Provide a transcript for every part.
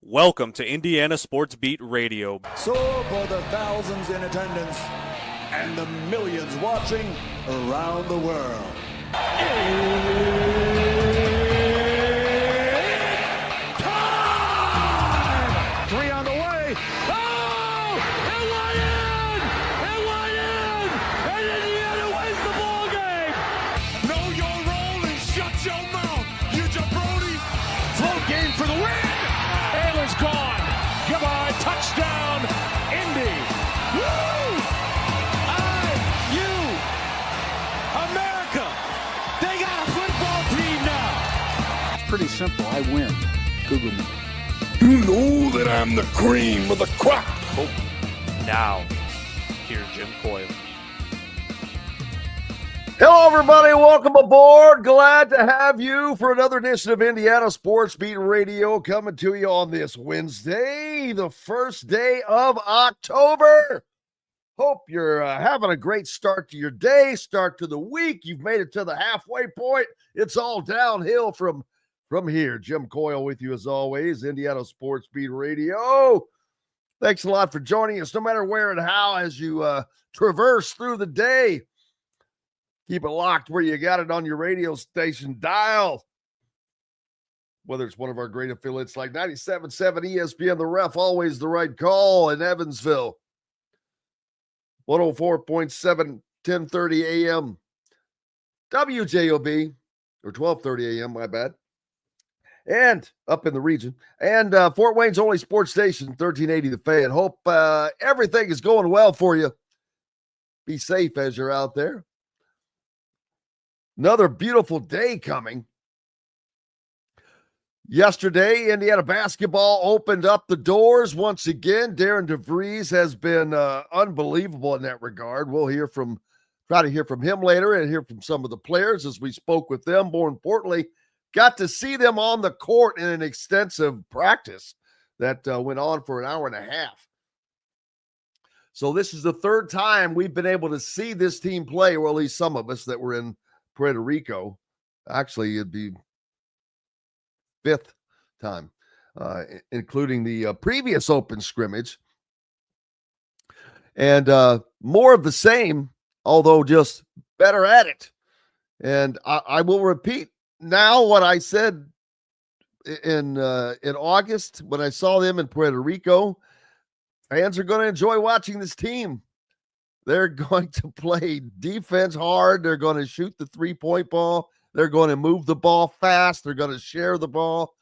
Welcome to Indiana Sports Beat Radio. So for the thousands in attendance and the millions watching around the world. Time! Three on the way. Oh! It went in! It went in! And Indiana wins the ball game! Know your role and shut your mouth, you jabroni! Float game for the win! Ayla's gone. Goodbye. Touchdown, Indy. Woo! IU America. They got a football team now. It's pretty simple. I win. Google me. You know that I'm the cream of the crop. Now, here's Jim Coyle. Hello, everybody. Welcome aboard. Glad to have you for another edition of Indiana Sports Beat Radio coming to you on this Wednesday, the first day of October. Hope you're having a great start to your day, start to the week. You've made it to the halfway point. It's all downhill from here. Jim Coyle with you as always, Indiana Sports Beat Radio. Thanks a lot for joining us, no matter where and how, as you traverse through the day. Keep it locked where you got it on your radio station dial. Whether it's one of our great affiliates like 97.7 ESPN, the Ref, always the right call in Evansville. 104.7, 10:30 a.m. WJOB, or 12:30 a.m., my bad. And up in the region. And Fort Wayne's only sports station, 1380 The Fan. Hope everything is going well for you. Be safe as you're out there. Another beautiful day coming. Yesterday, Indiana basketball opened up the doors once again. Darian DeVries has been unbelievable in that regard. We'll try to hear from him later and hear from some of the players as we spoke with them. More importantly, got to see them on the court in an extensive practice that went on for an hour and a half. So this is the third time we've been able to see this team play, or at least some of us that were in Puerto Rico. Actually, it'd be fifth time, including the previous open scrimmage. And more of the same, although just better at it. And I will repeat now what I said in August when I saw them in Puerto Rico. Fans are going to enjoy watching this team. They're going to play defense hard. They're going to shoot the three-point ball. They're going to move the ball fast. They're going to share the ball.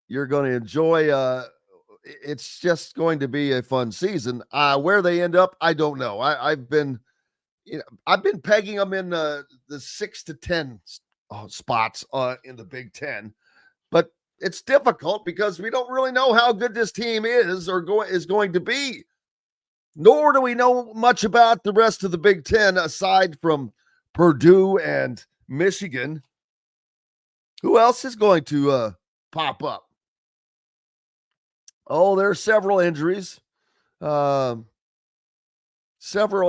You're going to enjoy. It's just going to be a fun season. Where they end up, I don't know. I've been pegging them in the 6 to 10 spots in the Big Ten, but it's difficult because we don't really know how good this team is or is going to be. Nor do we know much about the rest of the Big Ten aside from Purdue and Michigan. Who else is going to pop up? Oh, there are several injuries. Several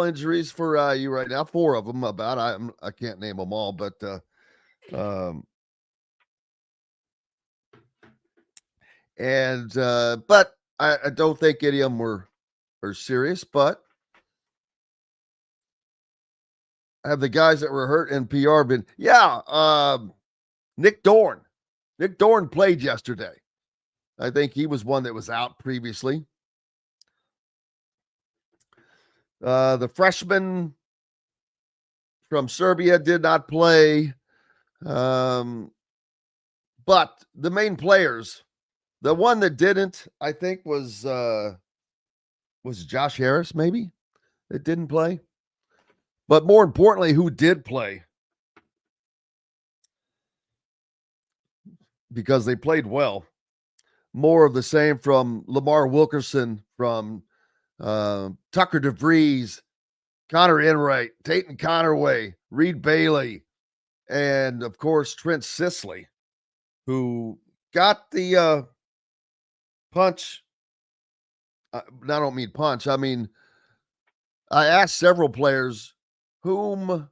injuries for you right now. 4 of them about. I can't name them all, but but I don't think any of them are serious, but have the guys that were hurt in PR been? Yeah, Nick Dorn. Nick Dorn played yesterday. I think he was one that was out previously. The freshman from Serbia did not play. But the main players, the one that didn't, I think was Josh Harris, maybe, that didn't play. But more importantly, who did play? Because they played well. More of the same from Lamar Wilkerson, from Tucker DeVries, Connor Enright, Tayton Connerway, Reed Bailey, and, of course, Trent Sisley, who got the punch. I don't mean punch. I mean, I asked several players whom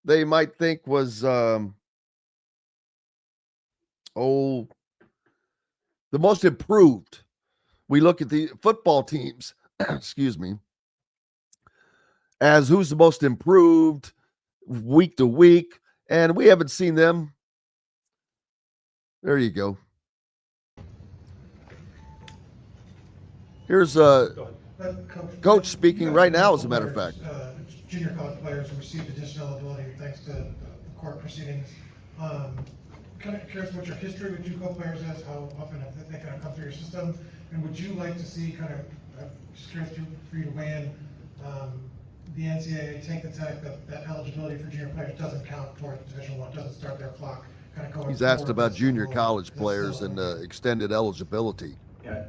they might think was the most improved. We look at the football teams, excuse me, as who's the most improved week to week, and we haven't seen them. There you go. Here's Coach speaking right now, as a matter of fact. Junior college players who received additional eligibility thanks to the court proceedings. Kind of curious what your history with JUCO players is, how often have they kind of come through your system, and would you like to see just curious for you to weigh in, the NCAA take the tech that eligibility for junior players doesn't count towards Division I, doesn't start their clock. Kind of going. He's asked about junior college players and extended eligibility. Yeah,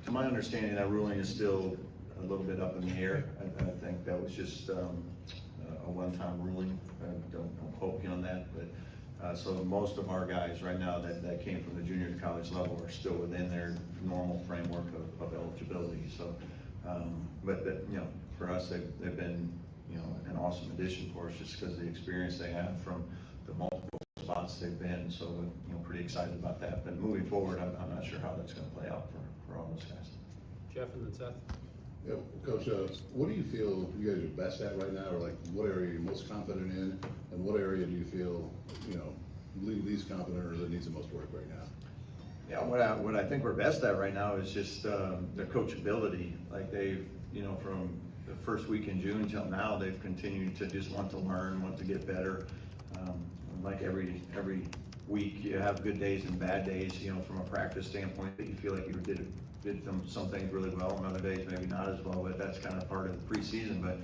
to my understanding, that ruling is still a little bit up in the air. I think that was just a one-time ruling. Don't quote me on that, but so most of our guys right now that came from the junior college level are still within their normal framework of eligibility. So, but for us, they've been an awesome addition for us just because of the experience they have from the multiple spots they've been. So pretty excited about that. But moving forward, I'm not sure how that's going to play out for all those guys. Jeff and then Seth. Yeah, Coach, what do you feel you guys are best at right now, or like what area are you most confident in, and what area do you feel least confident or that needs the most work right now? Yeah, what I think we're best at right now is just their coachability. Like they've from the first week in June till now, they've continued to just want to learn, want to get better. Like every week, you have good days and bad days. From a practice standpoint, that you feel like you did some things really well, and other days maybe not as well. But that's kind of part of the preseason. But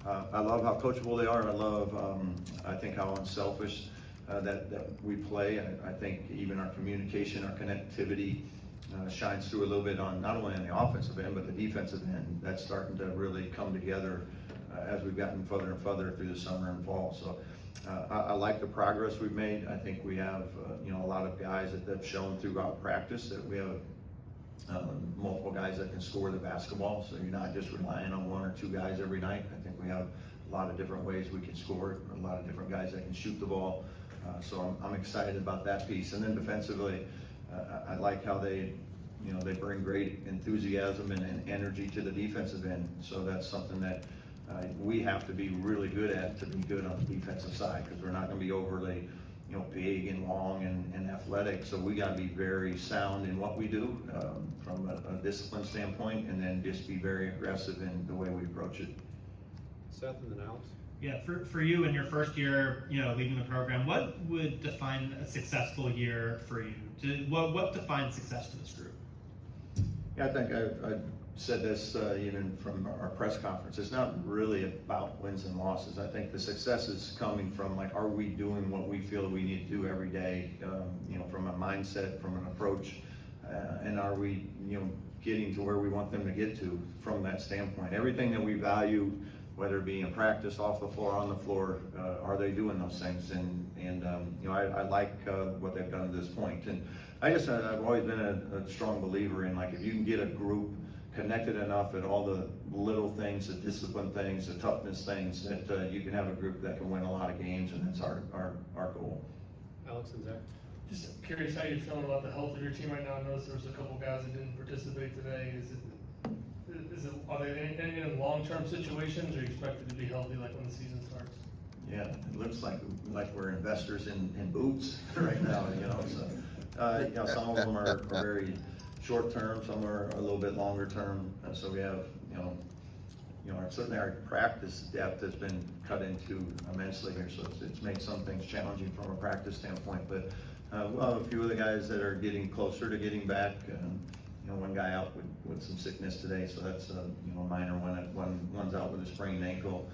I love how coachable they are. I love, I think how unselfish that we play. I think even our communication, our connectivity shines through a little bit on not only on the offensive end, but the defensive end. That's starting to really come together as we've gotten further and further through the summer and fall. So I like the progress we've made. I think we have a lot of guys that have shown throughout practice that we have multiple guys that can score the basketball. So you're not just relying on one or two guys every night. I think we have a lot of different ways we can score it, a lot of different guys that can shoot the ball. So I'm excited about that piece. And then defensively, I like how they bring great enthusiasm and energy to the defensive end. So that's something that we have to be really good at to be good on the defensive side, because we're not going to be overly big and long and athletic. So we got to be very sound in what we do from a discipline standpoint, and then just be very aggressive in the way we approach it. Seth and then Alex. Yeah, for you in your first year, leading the program, what would define a successful year for you? What defines success to this group? Yeah, I think I said this even from our press conference. It's not really about wins and losses. I think the success is coming from, like, are we doing what we feel we need to do every day, from a mindset, from an approach, and are we, getting to where we want them to get to from that standpoint. Everything that we value, whether it be in practice, off the floor, on the floor, are they doing those things? And I like what they've done to this point. And I've always been a strong believer in, like, if you can get a group connected enough at all the little things, the discipline things, the toughness things, that you can have a group that can win a lot of games, and that's our goal. Alex and Zach. Just curious how you're feeling about the health of your team right now. I noticed there was a couple guys that didn't participate today. Are they in long-term situations, or are you expected to be healthy like when the season starts? Yeah, it looks like we're investors in boots right now. So some of them are very short term, some are a little bit longer term. So we have certainly our practice depth has been cut into immensely here. So it's made some things challenging from a practice standpoint. But we'll have a few of the guys that are getting closer to getting back. One guy out with some sickness today, so that's a minor one. One's out with a sprained ankle.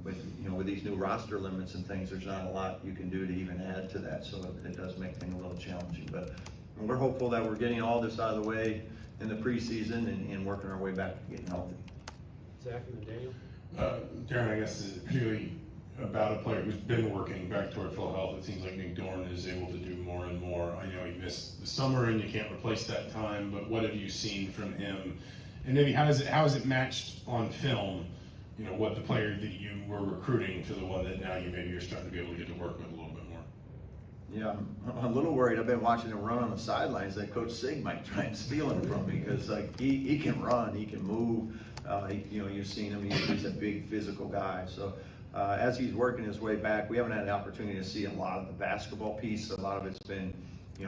But with these new roster limits and things, there's not a lot you can do to even add to that. So it does make things a little challenging. But we're hopeful that we're getting all this out of the way in the preseason and working our way back to getting healthy. Zach and then Daniel. Darren, I guess particularly about a player who's been working back toward full health. It seems like Nick Dorn is able to do more and more. I know he missed the summer and you can't replace that time, but what have you seen from him? And maybe how is it matched on film, what the player that you were recruiting to the one that now you maybe are starting to be able to get to work with a little bit more? Yeah, I'm a little worried. I've been watching him run on the sidelines that Coach Sig might try and steal him from me because like he can run, he can move. You've seen him. He's a big physical guy. So as he's working his way back, we haven't had the opportunity to see a lot of the basketball piece. A lot of it's been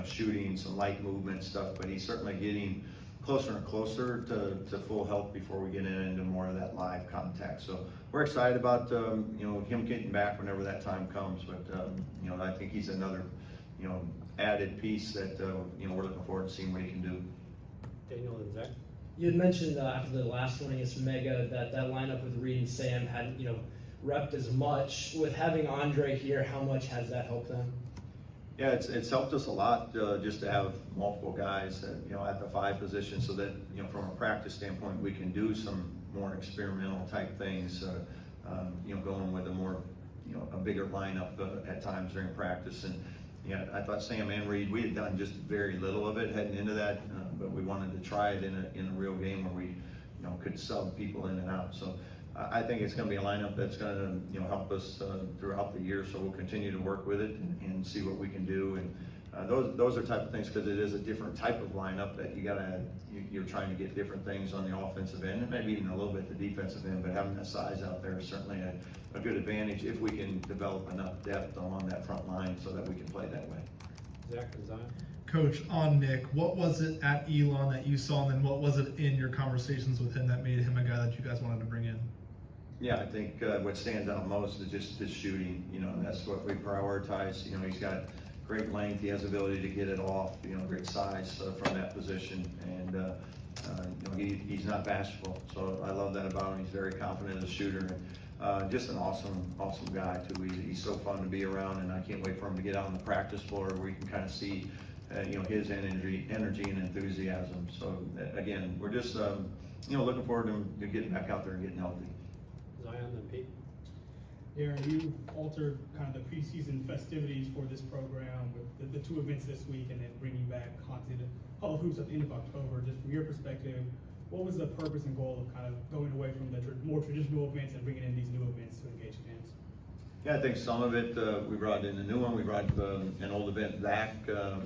shooting, some light movement stuff, but he's certainly getting closer and closer to full health before we get into more of that live contact. So we're excited about him getting back whenever that time comes. But I think he's another added piece that we're looking forward to seeing what he can do. Daniel and Zach. You had mentioned after the last one against Mega that lineup with Reed and Sam hadn't repped as much. With having Andre here, how much has that helped them? Yeah, it's helped us a lot just to have multiple guys at the 5 position, so that from a practice standpoint we can do some more experimental type things. Going with a more a bigger lineup at times during practice. And yeah, I thought Sam and Reed, we had done just very little of it heading into that, but we wanted to try it in a real game where we could sub people in and out. So I think it's going to be a lineup that's going to help us throughout the year. So we'll continue to work with it and see what we can do. And those are type of things, because it is a different type of lineup that you're trying to get different things on the offensive end and maybe even a little bit the defensive end. But having that size out there is certainly a good advantage if we can develop enough depth along that front line so that we can play that way. Zach and Zion. Coach, on Nick, what was it at Elon that you saw, and then what was it in your conversations with him that made him a guy that you guys wanted to bring in? Yeah, I think what stands out most is just his shooting. That's what we prioritize. He's got great length. He has the ability to get it off. Great size from that position, and he's not bashful. So I love that about him. He's very confident as a shooter, and just an awesome guy too. He's so fun to be around, and I can't wait for him to get out on the practice floor where we can kind of see his energy and enthusiasm. So again, we're just looking forward to getting back out there and getting healthy. Zion and Pete. Darren, you altered kind of the preseason festivities for this program with the 2 events this week, and then bringing back content Hall of Hoops at the end of October. Just from your perspective, what was the purpose and goal of kind of going away from the more traditional events and bringing in these new events to engage fans? Yeah, I think some of it we brought in a new one. We brought an old event back.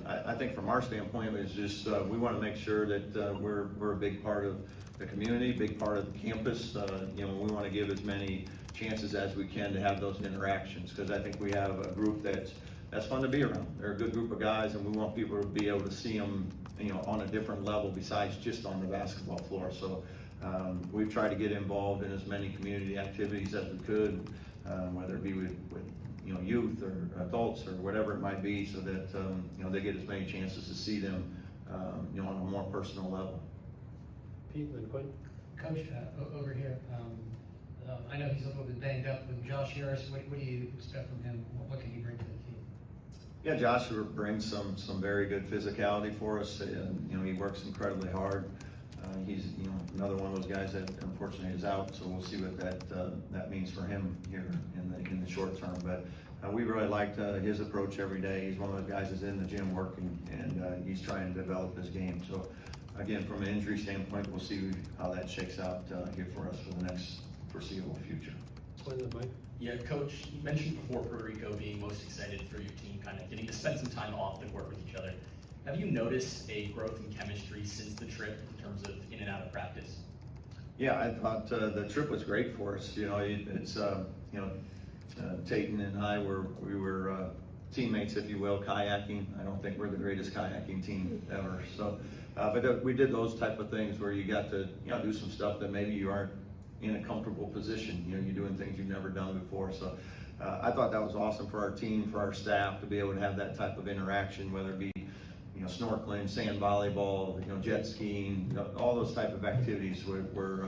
I think from our standpoint, it's just we want to make sure that we're a big part of the community, big part of the campus. We want to give as many chances as we can to have those interactions, because I think we have a group that's fun to be around. They're a good group of guys, and we want people to be able to see them, on a different level besides just on the basketball floor. So we've tried to get involved in as many community activities as we could, whether it be with youth or adults or whatever it might be, so that they get as many chances to see them on a more personal level. Pete and Quinn. Coach, over here, I know he's a little bit banged up with Josh Harris. What do you expect from him? What can he bring to the team? Yeah, Joshua brings some very good physicality for us. He works incredibly hard. He's another one of those guys that unfortunately is out, so we'll see what that means for him here in the short term. But we really liked his approach every day. He's one of those guys that's in the gym working, and he's trying to develop his game. So again, from an injury standpoint, we'll see how that shakes out here for us for the next foreseeable future. Yeah, Coach, you mentioned before Puerto Rico being most excited for your team, kind of getting to spend some time off the court with each other. Have you noticed a growth in chemistry since the trip in terms of in and out of practice? Yeah, I thought the trip was great for us. It's Tayton and I we were teammates, if you will, kayaking. I don't think we're the greatest kayaking team ever. So, but we did those type of things where you got to do some stuff that maybe you aren't in a comfortable position. You're doing things you've never done before. So I thought that was awesome for our team, for our staff, to be able to have that type of interaction, whether it be snorkeling, sand volleyball, jet skiing, all those type of activities were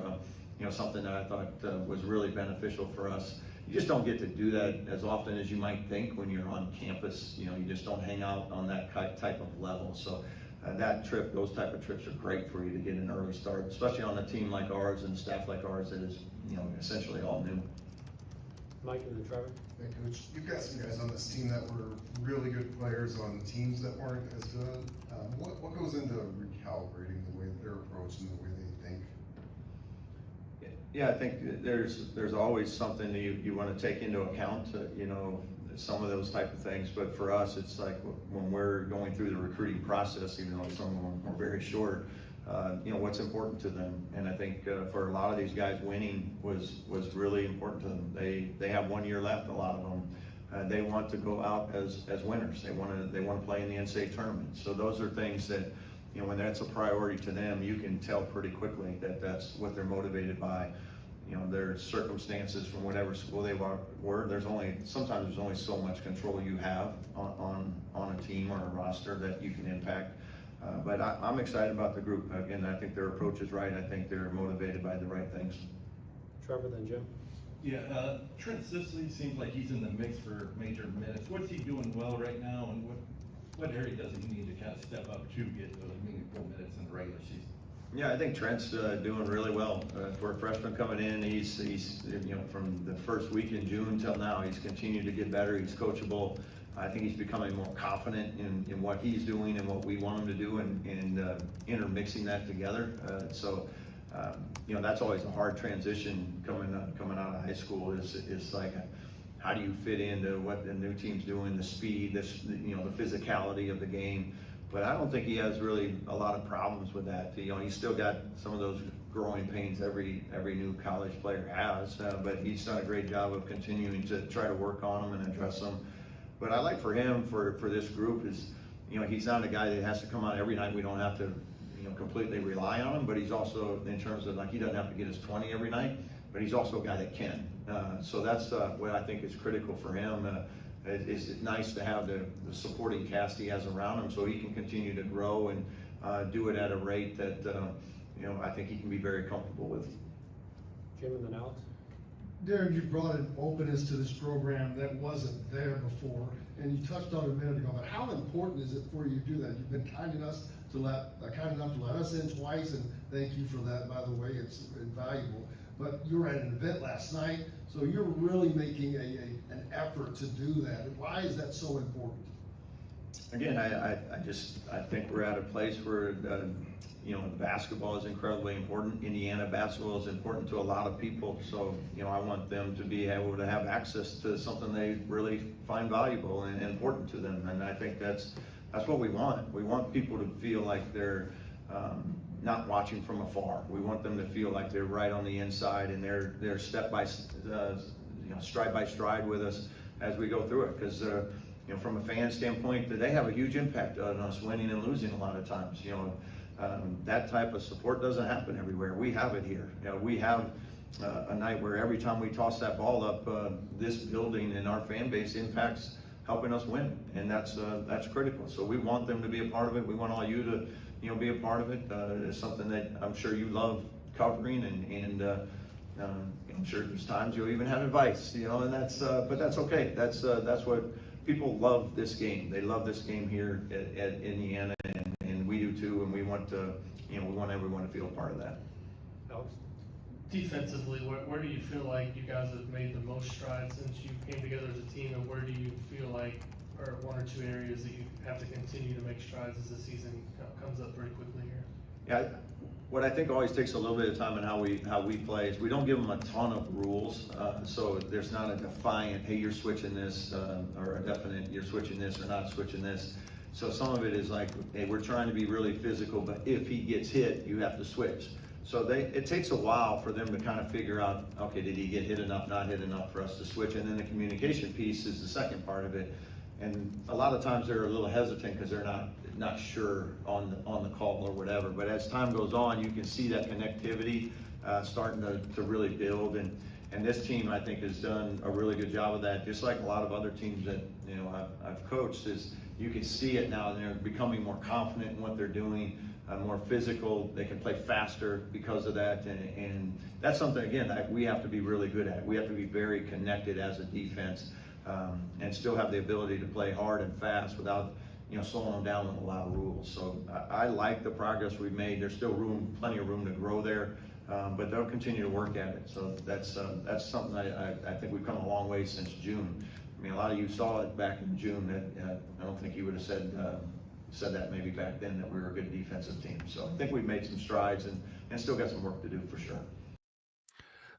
something that I thought was really beneficial for us. You just don't get to do that as often as you might think when you're on campus. You just don't hang out on that type of level. So that trip, those type of trips are great for you to get an early start, especially on a team like ours and staff like ours that is essentially all new. Mike and then Trevor. Hey, Coach, you've got some guys on this team that were really good players on teams that weren't as good. What goes into recalibrating the way they're approached and the way they think? Yeah, I think there's always something that you want to take into account. some of those type of things. But for us, it's like when we're going through the recruiting process, even though some of them are very short, what's important to them. And I think for a lot of these guys, winning was really important to them. They have 1 year left, a lot of them. They want to go out as winners. They want to play in the NCAA tournament. So those are things that, when that's a priority to them, you can tell pretty quickly that that's what they're motivated by. Their circumstances from whatever school they were. Sometimes there's only so much control you have on a team or a roster that you can impact. But I'm excited about the group. Again, I think their approach is right. I think they're motivated by the right things. Trevor, then Jim. Yeah, Trent Sisley seems like he's in the mix for major minutes. What's he doing well right now, and what area does he need to kind of step up to get those meaningful minutes in the regular season? Yeah, I think Trent's doing really well. For a freshman coming in, he's from the first week in June till now, he's continued to get better. He's coachable. I think he's becoming more confident in what he's doing and what we want him to do, and intermixing that together. That's always a hard transition coming out of high school. Is like, how do you fit into what the new team's doing, the speed, the physicality of the game. But I don't think he has really a lot of problems with that. He's still got some of those growing pains every new college player has, but he's done a great job of continuing to try to work on them and address them. But I like for him, for this group, is he's not a guy that has to come out every night. We don't have to completely rely on him, but he's also, in terms of, like, he doesn't have to get his 20 every night, but he's also a guy that can. So that's what I think is critical for him. It's nice to have the supporting cast he has around him, so he can continue to grow and do it at a rate that I think he can be very comfortable with. Jim, and then Alex. Darren, you brought an openness to this program that wasn't there before, and you touched on it a minute ago. But how important is it for you to do that? You've been kind enough to let us in twice, and thank you for that. By the way, it's invaluable. But you were at an event last night, so you're really making an effort to do that. Why is that so important? Again, I think we're at a place where basketball is incredibly important. Indiana basketball is important to a lot of people. So I want them to be able to have access to something they really find valuable and important to them. And I think that's what we want. We want people to feel like they're not watching from afar. We want them to feel like they're right on the inside, and they're step by stride by stride with us as we go through it. Because from a fan standpoint, they have a huge impact on us winning and losing a lot of times. That type of support doesn't happen everywhere. We have it here. We have a night where every time we toss that ball up, this building and our fan base impacts helping us win, and that's critical. So we want them to be a part of it. We want all you to be a part of it. It's something that I'm sure you love covering, and I'm sure there's times you'll even have advice, and but that's okay. That's what people love this game. They love this game here at Indiana, and we do too. And we want everyone to feel a part of that. Alex? Defensively, where do you feel like you guys have made the most strides since you came together as a team, and where do you feel like are one or two areas that you have to continue to make strides as the season comes up pretty quickly here? Yeah, what I think always takes a little bit of time in how we play is we don't give them a ton of rules, so there's not a defiant, hey, you're switching this, or a definite, you're switching this or not switching this. So some of it is like, hey, we're trying to be really physical, but if he gets hit, you have to switch. So it takes a while for them to kind of figure out, okay, did he get hit enough, not hit enough for us to switch? And then the communication piece is the second part of it. And a lot of times they're a little hesitant because they're not sure on the call or whatever. But as time goes on, you can see that connectivity starting to really build. And this team, I think, has done a really good job of that. Just like a lot of other teams that I've coached, is you can see it now, and they're becoming more confident in what they're doing. More physical, they can play faster because of that, and that's something, again, that we have to be really good at. We have to be very connected as a defense, and still have the ability to play hard and fast without slowing them down with a lot of rules. So I like the progress we've made. There's still plenty of room to grow there, but they'll continue to work at it. So that's something I think we've come a long way since June. I mean, a lot of you saw it back in June. That I don't think you would have said that maybe back then, that we were a good defensive team. So I think we've made some strides and still got some work to do for sure.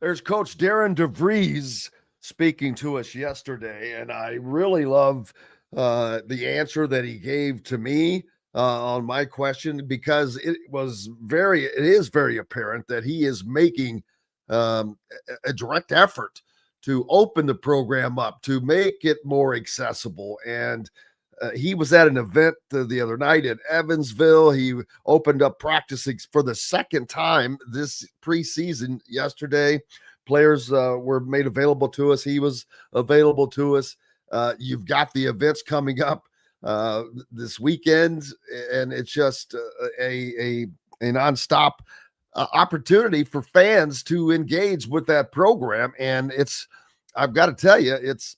There's Coach Darian DeVries speaking to us yesterday, and I really love the answer that he gave to me on my question, because it is very apparent that he is making a direct effort to open the program up, to make it more accessible. And he was at an event the other night in Evansville. He opened up practicing for the second time this preseason yesterday. Players were made available to us. He was available to us. You've got the events coming up this weekend, and it's just a nonstop opportunity for fans to engage with that program. And I've got to tell you, it's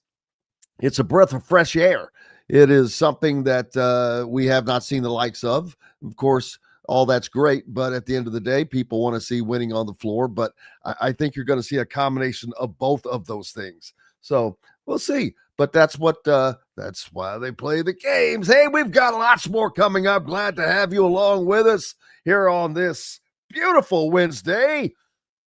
a breath of fresh air. It is something that we have not seen the likes of. Of course, all that's great, but at the end of the day, people want to see winning on the floor. But I think you're going to see a combination of both of those things. So we'll see. But that's why they play the games. Hey, we've got lots more coming up. Glad to have you along with us here on this beautiful Wednesday.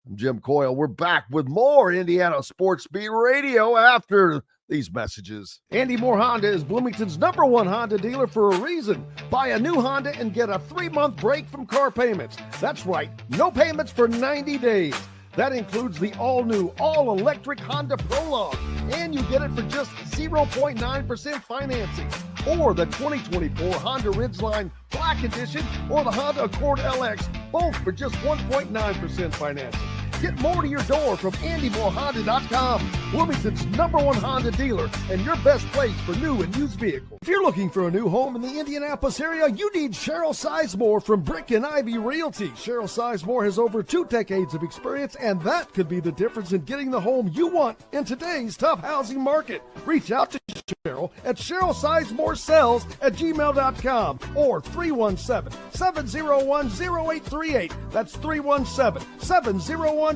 I'm Jim Coyle. We're back with more Indiana Sports Beat Radio after these messages. Andy Moore Honda is Bloomington's #1 Honda dealer for a reason. Buy a new Honda and get a 3-month break from car payments. That's right, no payments for 90 days. That includes the all-new, all-electric Honda Prologue, and you get it for just 0.9% financing. Or the 2024 Honda Ridgeline Black Edition or the Honda Accord LX, both for just 1.9% financing. Get more to your door from AndyMooreHonda.com, Bloomington's #1 Honda dealer and your best place for new and used vehicles. If you're looking for a new home in the Indianapolis area, you need Cheryl Sizemore from Brick and Ivy Realty. Cheryl Sizemore has over 2 decades of experience, and that could be the difference in getting the home you want in today's tough housing market. Reach out to Cheryl at CherylSizemore@gmail.com or 317-701-0838. That's 317-701-0838.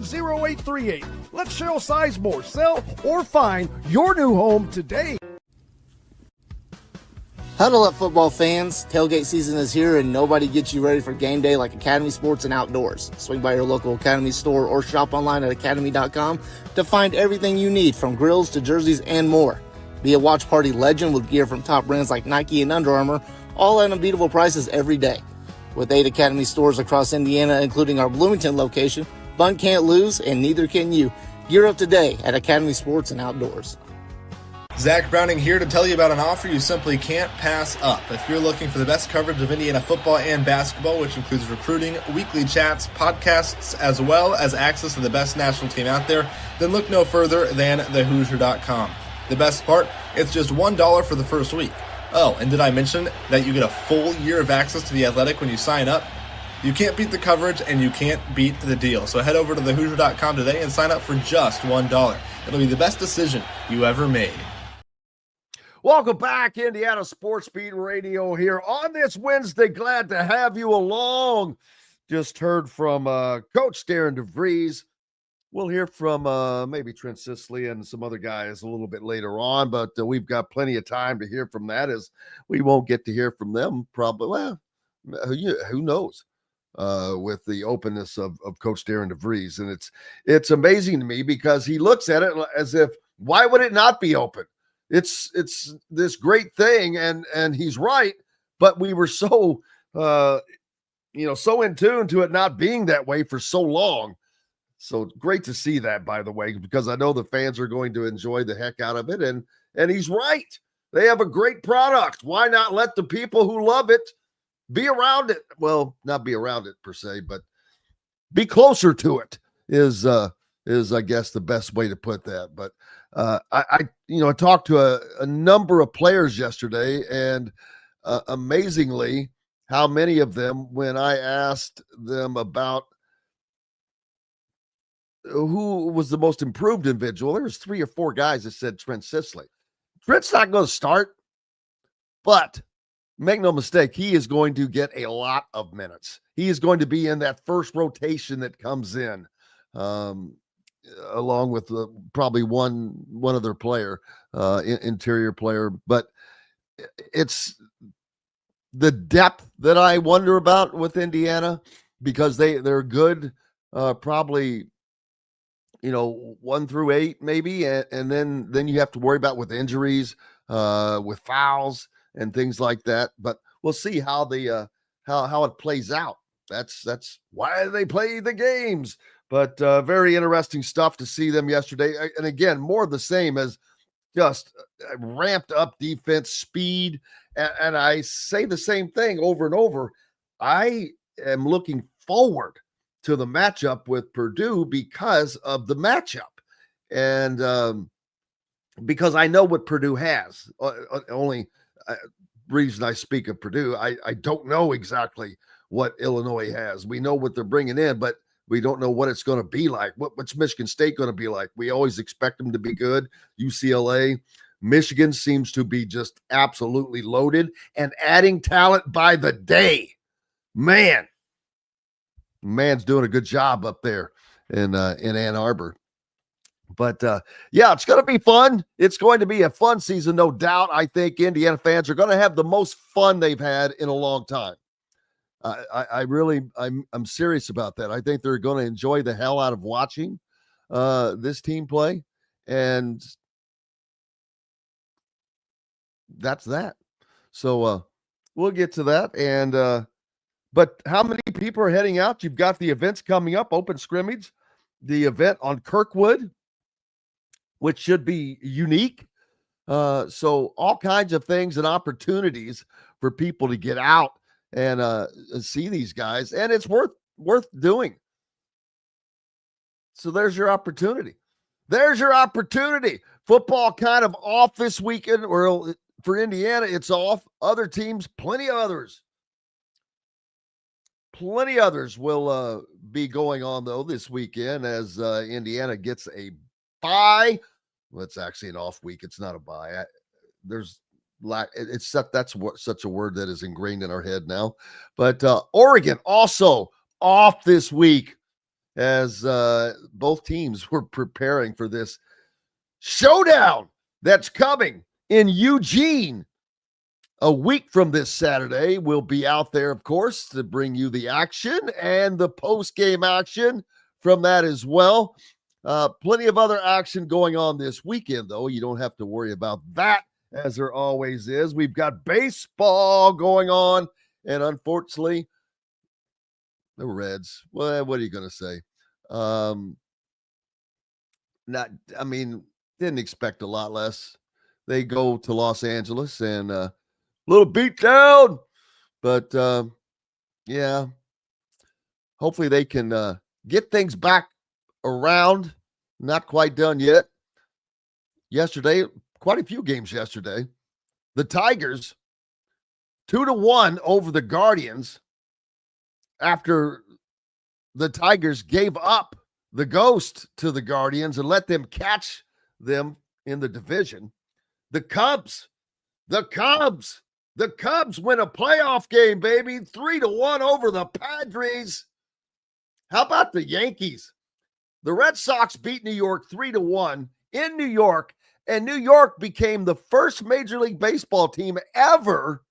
Let Cheryl Sizemore sell or find your new home today. Huddle up, football fans. Tailgate season is here, and nobody gets you ready for game day like Academy Sports and Outdoors. Swing by your local Academy store or shop online at academy.com to find everything you need, from grills to jerseys and more. Be a watch party legend with gear from top brands like Nike and Under Armour, all at unbeatable prices every day. With 8 Academy stores across Indiana, including our Bloomington location, fun can't lose, and neither can you. Gear up today at Academy Sports and Outdoors. Zach Browning here to tell you about an offer you simply can't pass up. If you're looking for the best coverage of Indiana football and basketball, which includes recruiting, weekly chats, podcasts, as well as access to the best national team out there, then look no further than thehoosier.com. The best part, it's just $1 for the first week. Oh, and did I mention that you get a full year of access to The Athletic when you sign up? You can't beat the coverage, and you can't beat the deal. So head over to thehoosier.com today and sign up for just $1. It'll be the best decision you ever made. Welcome back, Indiana Sports Beat Radio here on this Wednesday. Glad to have you along. Just heard from Coach Darian DeVries. We'll hear from maybe Trent Sisley and some other guys a little bit later on, but we've got plenty of time to hear from that, as we won't get to hear from them probably. Well, who knows with the openness of Coach Darian DeVries. And it's amazing to me because he looks at it as if, why would it not be open? It's this great thing, and he's right, but we were so so in tune to it not being that way for so long. So great to see that, by the way, because I know the fans are going to enjoy the heck out of it, and he's right. They have a great product. Why not let the people who love it be around it? Well, not be around it per se, but be closer to it is I guess the best way to put that. But I talked to a number of players yesterday, and amazingly, how many of them, when I asked them about who was the most improved individual, there was 3 or 4 guys that said Trent Sisley. Trent's not going to start, but make no mistake, he is going to get a lot of minutes. He is going to be in that first rotation that comes in, along with probably one other player, interior player. But it's the depth that I wonder about with Indiana, because they're good, probably 1 through 8 maybe, and then you have to worry about with injuries, with fouls and things like that. But we'll see how how it plays out. That's why they play the games. But very interesting stuff to see them yesterday. And again, more of the same as just ramped up defense, speed. And I say the same thing over and over. I am looking forward to the matchup with Purdue because of the matchup. And because I know what Purdue has. Only reason I speak of Purdue, I don't know exactly what Illinois has. We know what they're bringing in, but we don't know what it's going to be like. What's Michigan State going to be like? We always expect them to be good. UCLA, Michigan seems to be just absolutely loaded and adding talent by the day. Man's doing a good job up there in Ann Arbor. But yeah, it's going to be fun. It's going to be a fun season, no doubt. I think Indiana fans are going to have the most fun they've had in a long time. I'm serious about that. I think they're going to enjoy the hell out of watching this team play, and that's that. So we'll get to that. And but how many people are heading out? You've got the events coming up, open scrimmage, the event on Kirkwood, which should be unique. So all kinds of things and opportunities for people to get out and see these guys, and it's worth doing. So there's your opportunity. There's your opportunity. Football kind of off this weekend, or for Indiana, it's off. Other teams, plenty of others will be going on though this weekend as Indiana gets a bye. Well, it's actually an off week. It's not a bye. That's such a word that is ingrained in our head now. But Oregon also off this week as both teams were preparing for this showdown that's coming in Eugene a week from this Saturday. We'll be out there, of course, to bring you the action and the post-game action from that as well. Plenty of other action going on this weekend, though. You don't have to worry about that, as there always is. We've got baseball going on, and unfortunately, the Reds, well, what are you going to say? Didn't expect a lot less. They go to Los Angeles and a little beat down, but yeah, hopefully they can get things back around. Not quite done yet. Yesterday, quite a few games yesterday. The Tigers 2-1 over the Guardians after the Tigers gave up the ghost to the Guardians and let them catch them in the division. The Cubs win a playoff game, baby. 3-1 over the Padres. How about the Yankees? The Red Sox beat New York 3-1 in New York, and New York became the first Major League Baseball team ever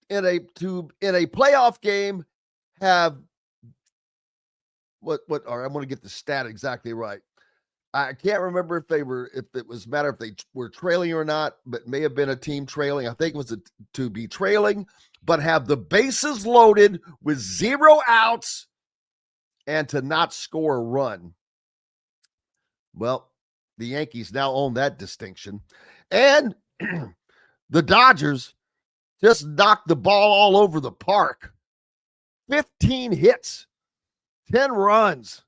in a playoff game have what are, I'm going to get the stat exactly right. I can't remember if it was matter if they were trailing or not, but may have been a team trailing. I think it was to be trailing, but have the bases loaded with 0 outs and to not score a run. Well, the Yankees now own that distinction. And the Dodgers just knocked the ball all over the park. 15 hits, 10 runs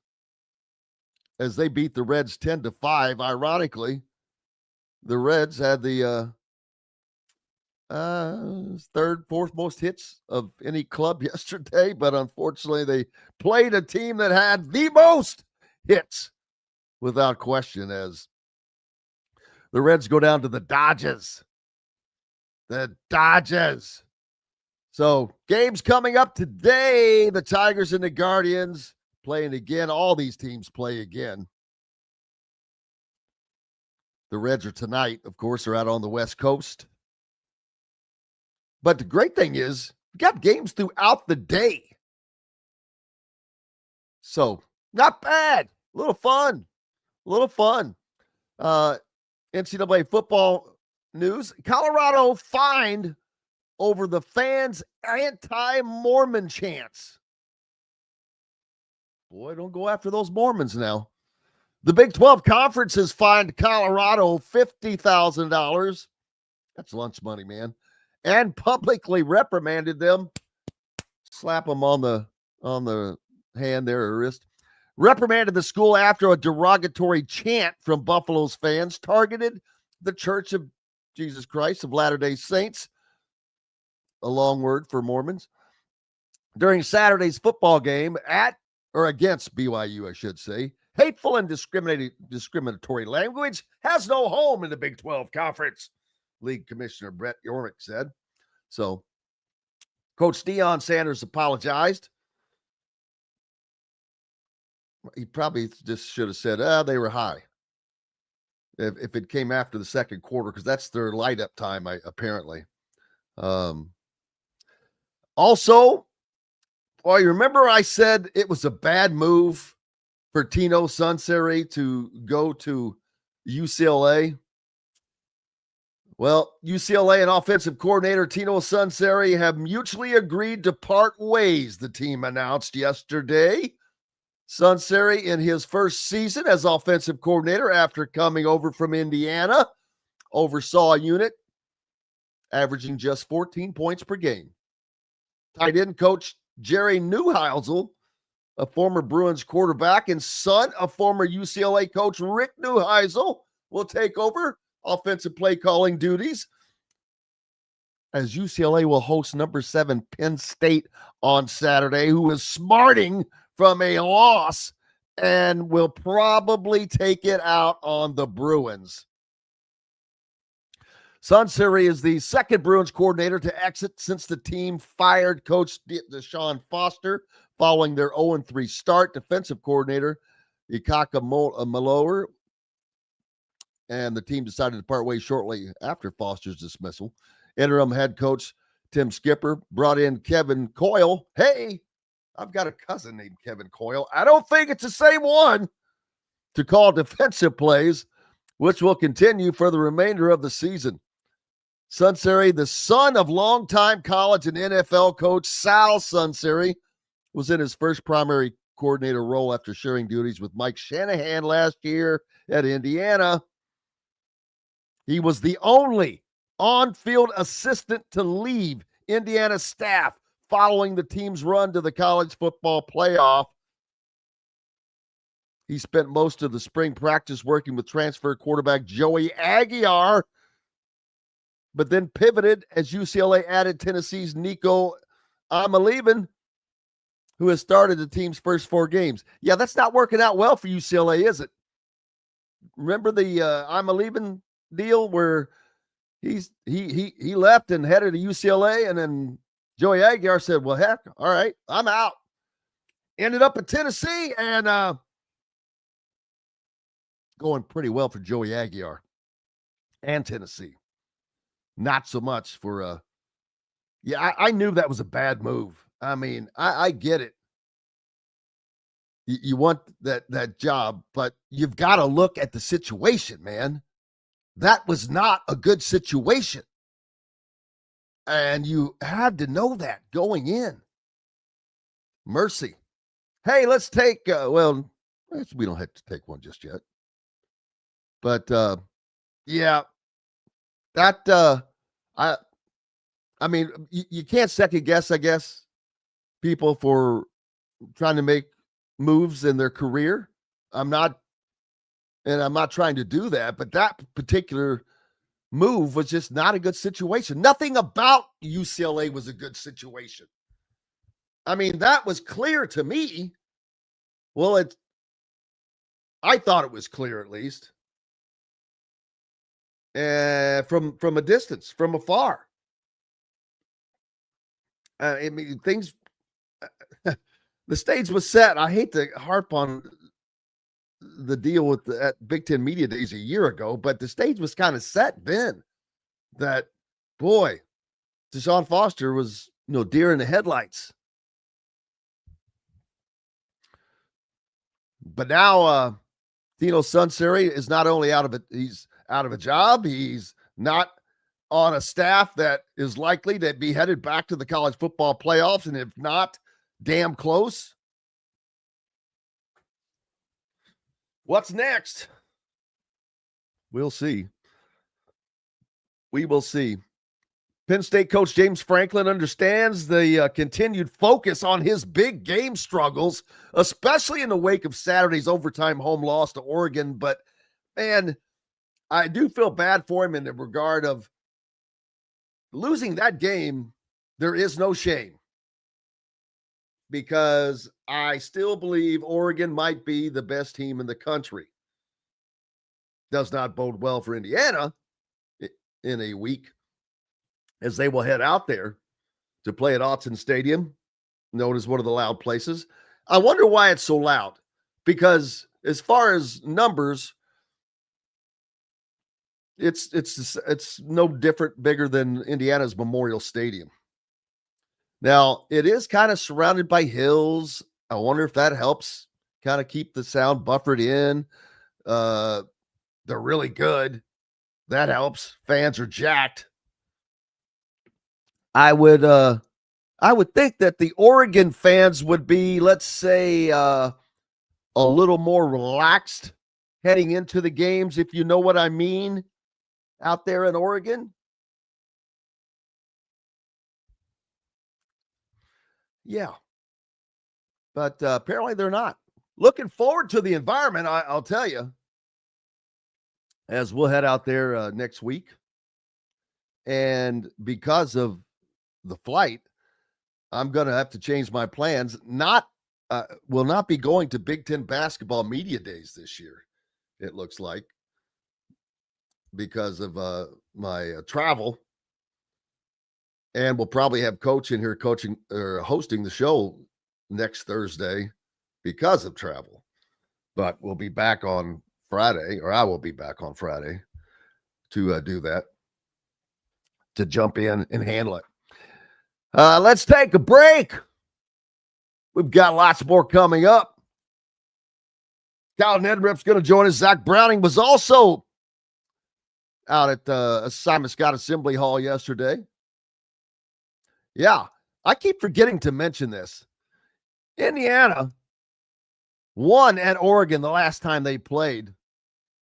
as they beat the Reds 10-5. Ironically, the Reds had the third, fourth most hits of any club yesterday, but unfortunately they played a team that had the most hits without question, as the Reds go down to the Dodgers. The Dodgers. So games coming up today. The Tigers and the Guardians playing again. All these teams play again. The Reds are tonight, of course, are out on the West Coast. But the great thing is, we got games throughout the day. So Not bad. A little fun. NCAA football news. Colorado fined over the fans' anti-Mormon chants. Boy, don't go after those Mormons now. The Big 12 Conference has fined Colorado $50,000. That's lunch money, man. And publicly reprimanded them. Slap them on the hand there or wrist. Reprimanded the school after a derogatory chant from Buffalo's fans targeted the Church of Jesus Christ of Latter-day Saints, a long word for Mormons, during Saturday's football game against BYU, I should say. Hateful and discriminatory language has no home in the Big 12 Conference, League Commissioner Brett Yormick said. So, Coach Deion Sanders apologized. He probably just should have said, they were high. If it came after the second quarter, because that's their light up time, apparently. Also, well, you remember I said it was a bad move for Tino Sunseri to go to UCLA? Well, UCLA and offensive coordinator Tino Sunseri have mutually agreed to part ways, the team announced yesterday. Sunseri, in his first season as offensive coordinator after coming over from Indiana, oversaw a unit averaging just 14 points per game. Tight end coach Jerry Neuheisel, a former Bruins quarterback and son of former UCLA coach Rick Neuheisel, will take over offensive play calling duties as UCLA will host number 7 Penn State on Saturday, who is smarting from a loss and will probably take it out on the Bruins. Sunseri is the second Bruins coordinator to exit since the team fired coach Deshaun Foster following their 0-3 start. Defensive coordinator Ikaka Malower, and the team decided to part ways shortly after Foster's dismissal. Interim head coach Tim Skipper brought in Kevin Coyle. Hey, I've got a cousin named Kevin Coyle. I don't think it's the same one, to call defensive plays, which will continue for the remainder of the season. Sunseri, the son of longtime college and NFL coach Sal Sunseri, was in his first primary coordinator role after sharing duties with Mike Shanahan last year at Indiana. He was the only on-field assistant to leave Indiana staff following the team's run to the college football playoff. He spent most of the spring practice working with transfer quarterback Joey Aguiar, but then pivoted as UCLA added Tennessee's Nico Amaliban, who has started the team's first 4 games. Yeah, that's not working out well for UCLA, is it? Remember the Amaliban deal where he left and headed to UCLA, and then Joey Aguiar said, well, heck, all right, I'm out. Ended up in Tennessee and going pretty well for Joey Aguiar and Tennessee. Not so much for I knew that was a bad move. I mean, I get it. You want that job, but you've got to look at the situation, man. That was not a good situation. And you had to know that going in. Mercy. Hey, let's take, we don't have to take one just yet. But, yeah, that, I mean, you can't second guess, I guess, people for trying to make moves in their career. I'm not trying to do that, but that particular move was just not a good situation. Nothing about UCLA was a good situation. I mean, that was clear to me. Well, I thought it was clear, at least. From a distance, from afar. I mean, things, the stage was set. I hate to harp on the deal with at Big Ten Media Days a year ago, but the stage was kind of set then that, boy, Deshaun Foster was, deer in the headlights. But now Tino Sunseri is not only out of it, he's out of a job. He's not on a staff that is likely to be headed back to the college football playoffs, and if not, damn close. What's next? We'll see. We will see. Penn State coach James Franklin understands the continued focus on his big game struggles, especially in the wake of Saturday's overtime home loss to Oregon. But, man, I do feel bad for him in the regard of losing that game. There is no shame, because I still believe Oregon might be the best team in the country. Does not bode well for Indiana in a week, as they will head out there to play at Autzen Stadium, known as one of the loud places. I wonder why it's so loud, because as far as numbers, it's no different, bigger than Indiana's Memorial Stadium. Now, it is kind of surrounded by hills. I wonder if that helps kind of keep the sound buffered in. They're really good. That helps. Fans are jacked. I would think that the Oregon fans would be, let's say, a little more relaxed heading into the games, if you know what I mean, out there in Oregon. Yeah. But apparently they're not. Looking forward to the environment, I'll tell you, as we'll head out there next week. And because of the flight, I'm going to have to change my plans. Will not be going to Big Ten basketball media days this year, it looks like, because of my travel. And we'll probably have Coach in here coaching or hosting the show next Thursday because of travel. But we'll be back on Friday, or I will be back on Friday to do that, to jump in and handle it. Let's take a break. We've got lots more coming up. Kyle Neddenriep's going to join us. Zach Browning was also out at Simon Scott Assembly Hall yesterday. Yeah, I keep forgetting to mention this. Indiana won at Oregon the last time they played,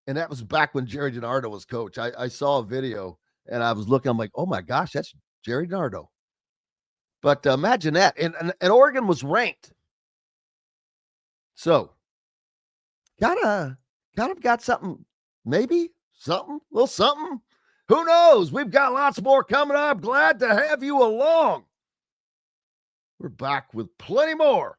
and that was back when Jerry DiNardo was coach. I saw a video, and I was looking. I'm like, oh, my gosh, that's Jerry DiNardo. But imagine that. And Oregon was ranked. So, kind of got something, maybe something, a little something. Who knows? We've got lots more coming up. Glad to have you along. We're back with plenty more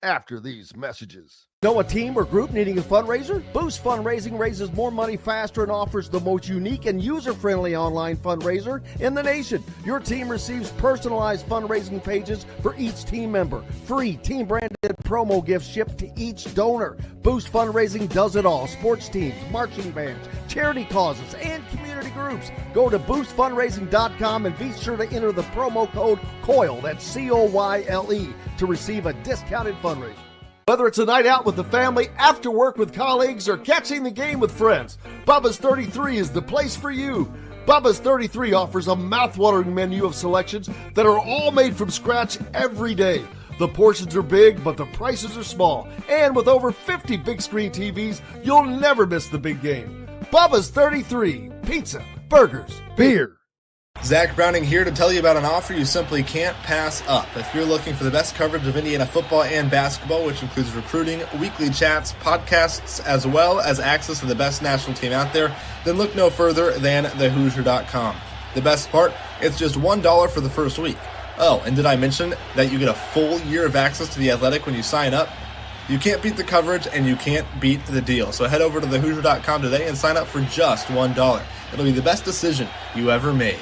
after these messages. Know a team or group needing a fundraiser? Boost Fundraising raises more money faster and offers the most unique and user-friendly online fundraiser in the nation. Your team receives personalized fundraising pages for each team member. Free team-branded promo gifts shipped to each donor. Boost Fundraising does it all. Sports teams, marching bands, charity causes, and community groups. Go to boostfundraising.com and be sure to enter the promo code COYLE, that's COYLE, to receive a discounted fundraiser. Whether it's a night out with the family, after work with colleagues, or catching the game with friends, Bubba's 33 is the place for you. Bubba's 33 offers a mouthwatering menu of selections that are all made from scratch every day. The portions are big, but the prices are small. And with over 50 big screen TVs, you'll never miss the big game. Bubba's 33, pizza, burgers, beer. Zach Browning here to tell you about an offer you simply can't pass up. If you're looking for the best coverage of Indiana football and basketball, which includes recruiting, weekly chats, podcasts, as well as access to the best national team out there, then look no further than thehoosier.com. The best part, it's just $1 for the first week. Oh, and did I mention that you get a full year of access to The Athletic when you sign up? You can't beat the coverage, and you can't beat the deal. So head over to thehoosier.com today and sign up for just $1. It'll be the best decision you ever made.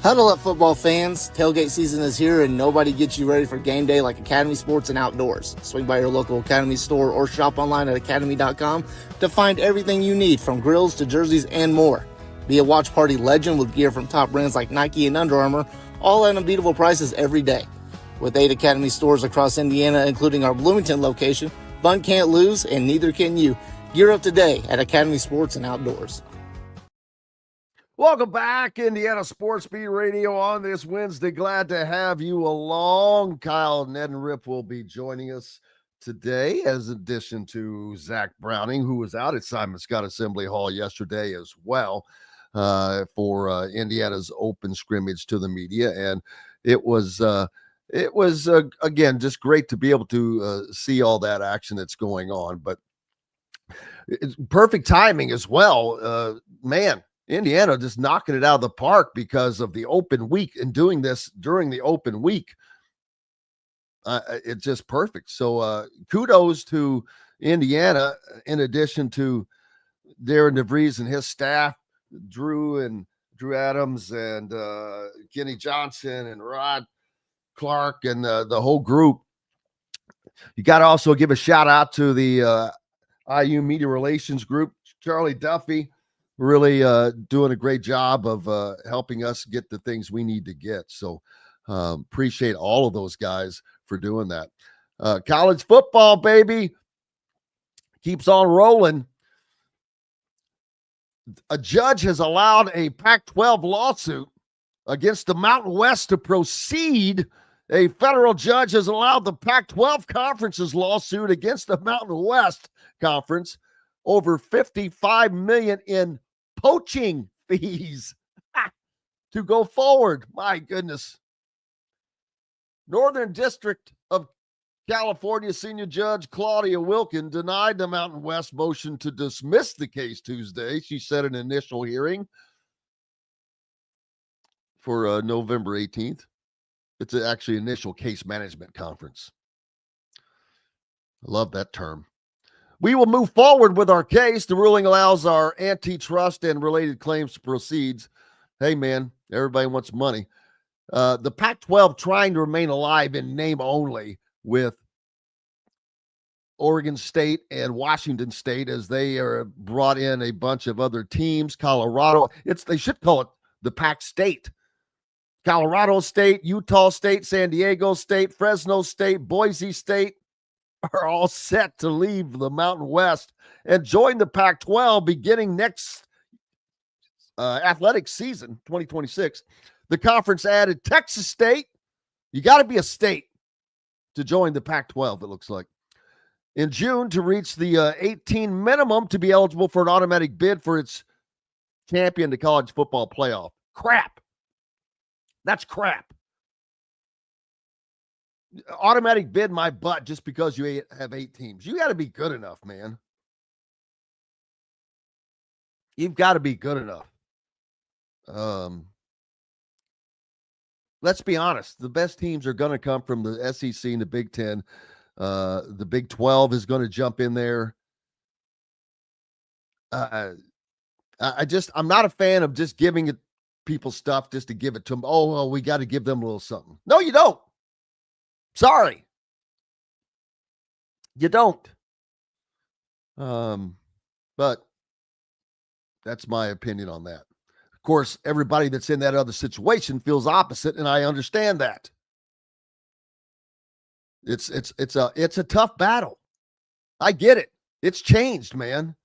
Huddle up, football fans. Tailgate season is here, and nobody gets you ready for game day like Academy Sports and Outdoors. Swing by your local Academy store or shop online at academy.com to find everything you need, from grills to jerseys and more. Be a watch party legend with gear from top brands like Nike and Under Armour, all at unbeatable prices every day. With 8 Academy stores across Indiana, including our Bloomington location, Fun can't lose, and neither can you. Gear up today at Academy Sports and Outdoors. Welcome back, Indiana Sports Beat Radio on this Wednesday. Glad to have you along. Kyle Neddenriep will be joining us today, as addition to Zach Browning, who was out at Simon Scott Assembly Hall yesterday as well for Indiana's open scrimmage to the media. And it was again, just great to be able to see all that action that's going on. But it's perfect timing as well. Man, Indiana just knocking it out of the park because of the open week and doing this during the open week. It's just perfect. So kudos to Indiana, in addition to Darian DeVries and his staff, Drew Adams and Kenny Johnson and Rod Clark and the whole group. You got to also give a shout out to the IU Media Relations Group, Charlie Duffy, really doing a great job of helping us get the things we need to get. So appreciate all of those guys for doing that. College football, baby, keeps on rolling. A judge has allowed a Pac-12 lawsuit against the Mountain West to proceed. A federal judge has allowed the Pac-12 conference's lawsuit against the Mountain West Conference over $55 million in poaching fees to go forward. My goodness. Northern District of California Senior Judge Claudia Wilkin denied the Mountain West motion to dismiss the case Tuesday. She set an initial hearing for November 18th. It's actually initial case management conference. I love that term. We will move forward with our case. The ruling allows our antitrust and related claims to proceed. Hey, man, everybody wants money. The Pac-12 trying to remain alive in name only with Oregon State and Washington State as they are brought in a bunch of other teams. Colorado, they should call it the Pac State. Colorado State, Utah State, San Diego State, Fresno State, Boise State are all set to leave the Mountain West and join the Pac-12 beginning next athletic season, 2026. The conference added Texas State. You got to be a state to join the Pac-12, it looks like. In June, to reach the 18 minimum to be eligible for an automatic bid for its champion, the college football playoff. Crap. That's crap. Automatic bid my butt just because you have 8 teams. You got to be good enough, man. You've got to be good enough. Let's be honest. The best teams are going to come from the SEC and the Big Ten. The Big 12 is going to jump in there. I'm not a fan of just giving people stuff just to give it to them. Oh, well, we got to give them a little something. No, you don't. Sorry. You don't. But that's my opinion on that. Of course, everybody that's in that other situation feels opposite, and I understand that. It's a tough battle. I get it. It's changed, man.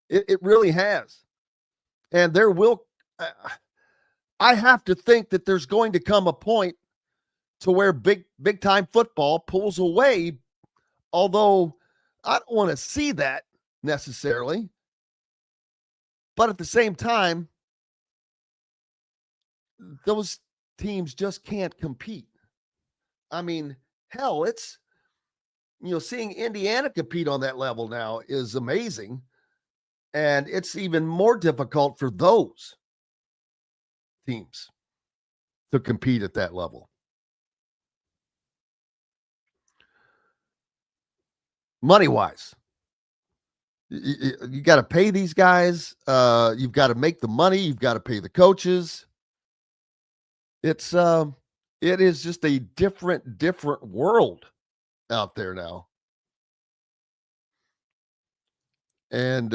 It really has. And there will I have to think that there's going to come a point to where big time football pulls away, although I don't want to see that necessarily. But at the same time, those teams just can't compete. I mean, hell, it's, seeing Indiana compete on that level now is amazing. And it's even more difficult for those teams to compete at that level. Money-wise, you got to pay these guys. You've got to make the money. You've got to pay the coaches. It is just a different world out there now. And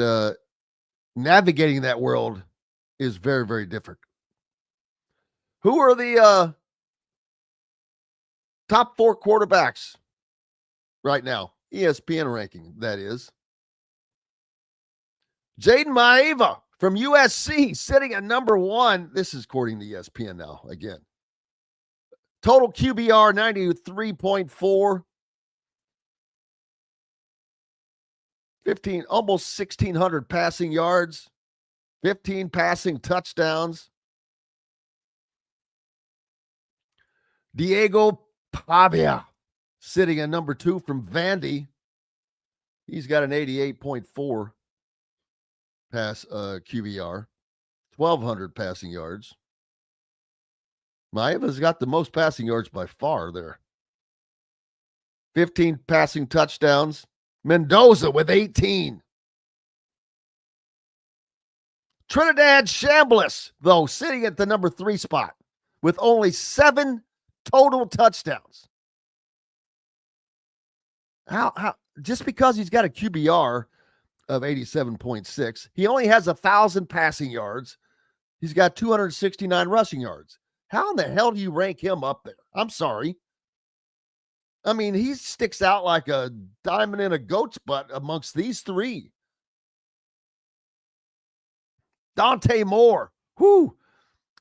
navigating that world is very, very different. Who are the top 4 quarterbacks right now ESPN ranking, that is. Jaden Maeva from USC sitting at number 1. This is according to ESPN now, again. Total QBR 93.4. 15, almost 1,600 passing yards, 15 passing touchdowns. Diego Pavia sitting at number 2 from Vandy. He's got an 88.4 pass QBR, 1,200 passing yards. Maeva's got the most passing yards by far there. 15 passing touchdowns. Mendoza with 18. Trinidad Chambliss, though, sitting at the number 3 spot with only 7 total touchdowns. How just because he's got a QBR of 87.6, he only has 1,000 passing yards. He's got 269 rushing yards. How in the hell do you rank him up there? I'm sorry. I mean, he sticks out like a diamond in a goat's butt amongst these 3. Dante Moore. Whoo.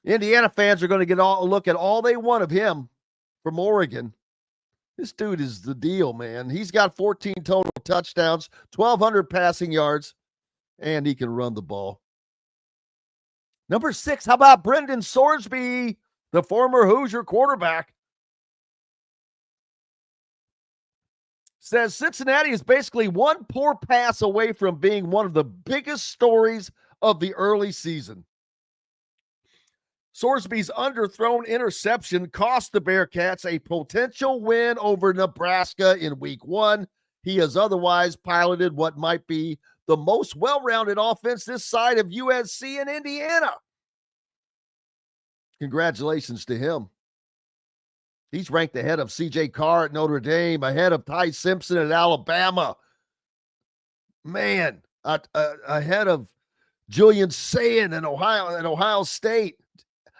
Indiana fans are going to get a look at all they want of him from Oregon. This dude is the deal, man. He's got 14 total touchdowns, 1,200 passing yards, and he can run the ball. Number 6, how about Brendan Sorsby, the former Hoosier quarterback? Says Cincinnati is basically one poor pass away from being one of the biggest stories of the early season. Sorsby's underthrown interception cost the Bearcats a potential win over Nebraska in week 1. He has otherwise piloted what might be the most well-rounded offense this side of USC and Indiana. Congratulations to him. He's ranked ahead of C.J. Carr at Notre Dame, ahead of Ty Simpson at Alabama. Man, ahead of Julian Sayin at Ohio State,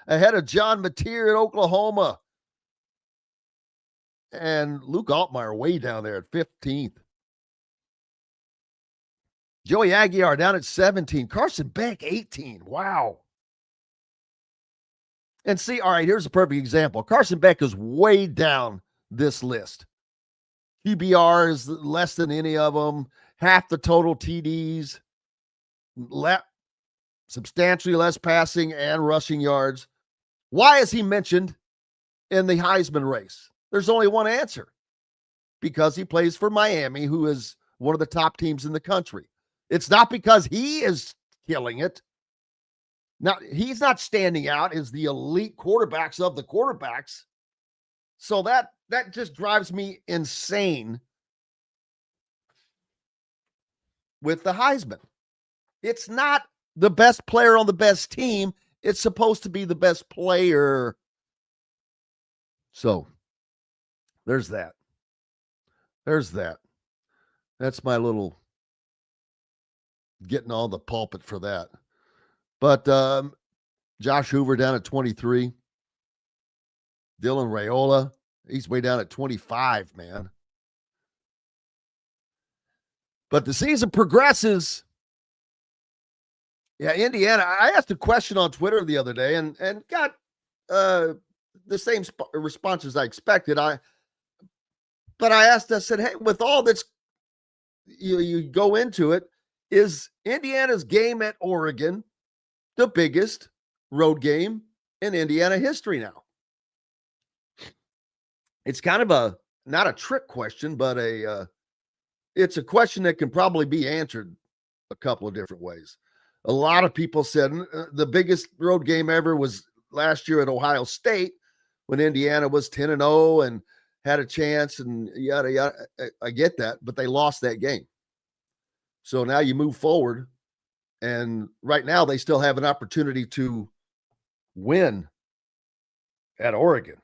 ahead of John Mateer at Oklahoma. And Luke Altmaier way down there at 15th. Joey Aguiar down at 17. Carson Beck, 18. Wow. And see, all right, here's a perfect example. Carson Beck is way down this list. QBR is less than any of them. Half the total TDs. Substantially less passing and rushing yards. Why is he mentioned in the Heisman race? There's only one answer. Because he plays for Miami, who is one of the top teams in the country. It's not because he is killing it. Now, he's not standing out as the elite quarterbacks of the quarterbacks. So that just drives me insane with the Heisman. It's not the best player on the best team. It's supposed to be the best player. So there's that. There's that. That's my little getting on the pulpit for that. But Josh Hoover down at 23. Dylan Raiola, he's way down at 25, man. But the season progresses. Yeah, Indiana. I asked a question on Twitter the other day and got the same response as I expected. I said, hey, with all that's, you go into it, is Indiana's game at Oregon the biggest road game in Indiana history now? It's kind of not a trick question, but it's a question that can probably be answered a couple of different ways. A lot of people said the biggest road game ever was last year at Ohio State when Indiana was 10-0 and had a chance and yada, yada. I get that, but they lost that game. So now you move forward. And right now, they still have an opportunity to win at Oregon,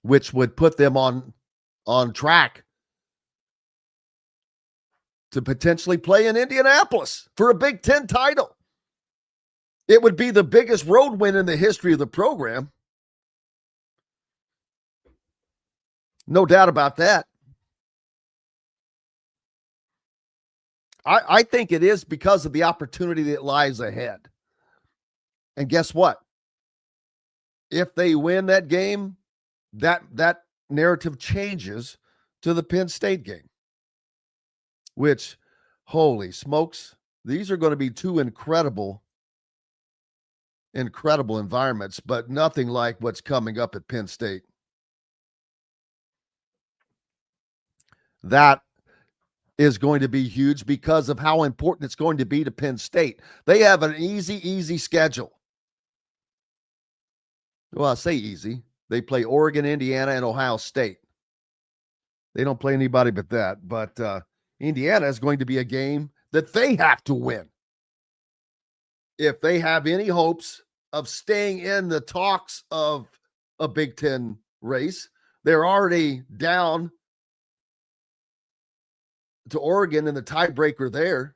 which would put them on track to potentially play in Indianapolis for a Big Ten title. It would be the biggest road win in the history of the program. No doubt about that. I think it is because of the opportunity that lies ahead. And guess what? If they win that game, that narrative changes to the Penn State game, which, holy smokes, these are going to be two incredible environments, but nothing like what's coming up at Penn State. That is going to be huge because of how important it's going to be to Penn State. They have an easy schedule. Well, I say easy. They play Oregon, Indiana, and Ohio State. They don't play anybody but that. But Indiana is going to be a game that they have to win if they have any hopes of staying in the talks of a Big Ten race. They're already down to Oregon in the tiebreaker there.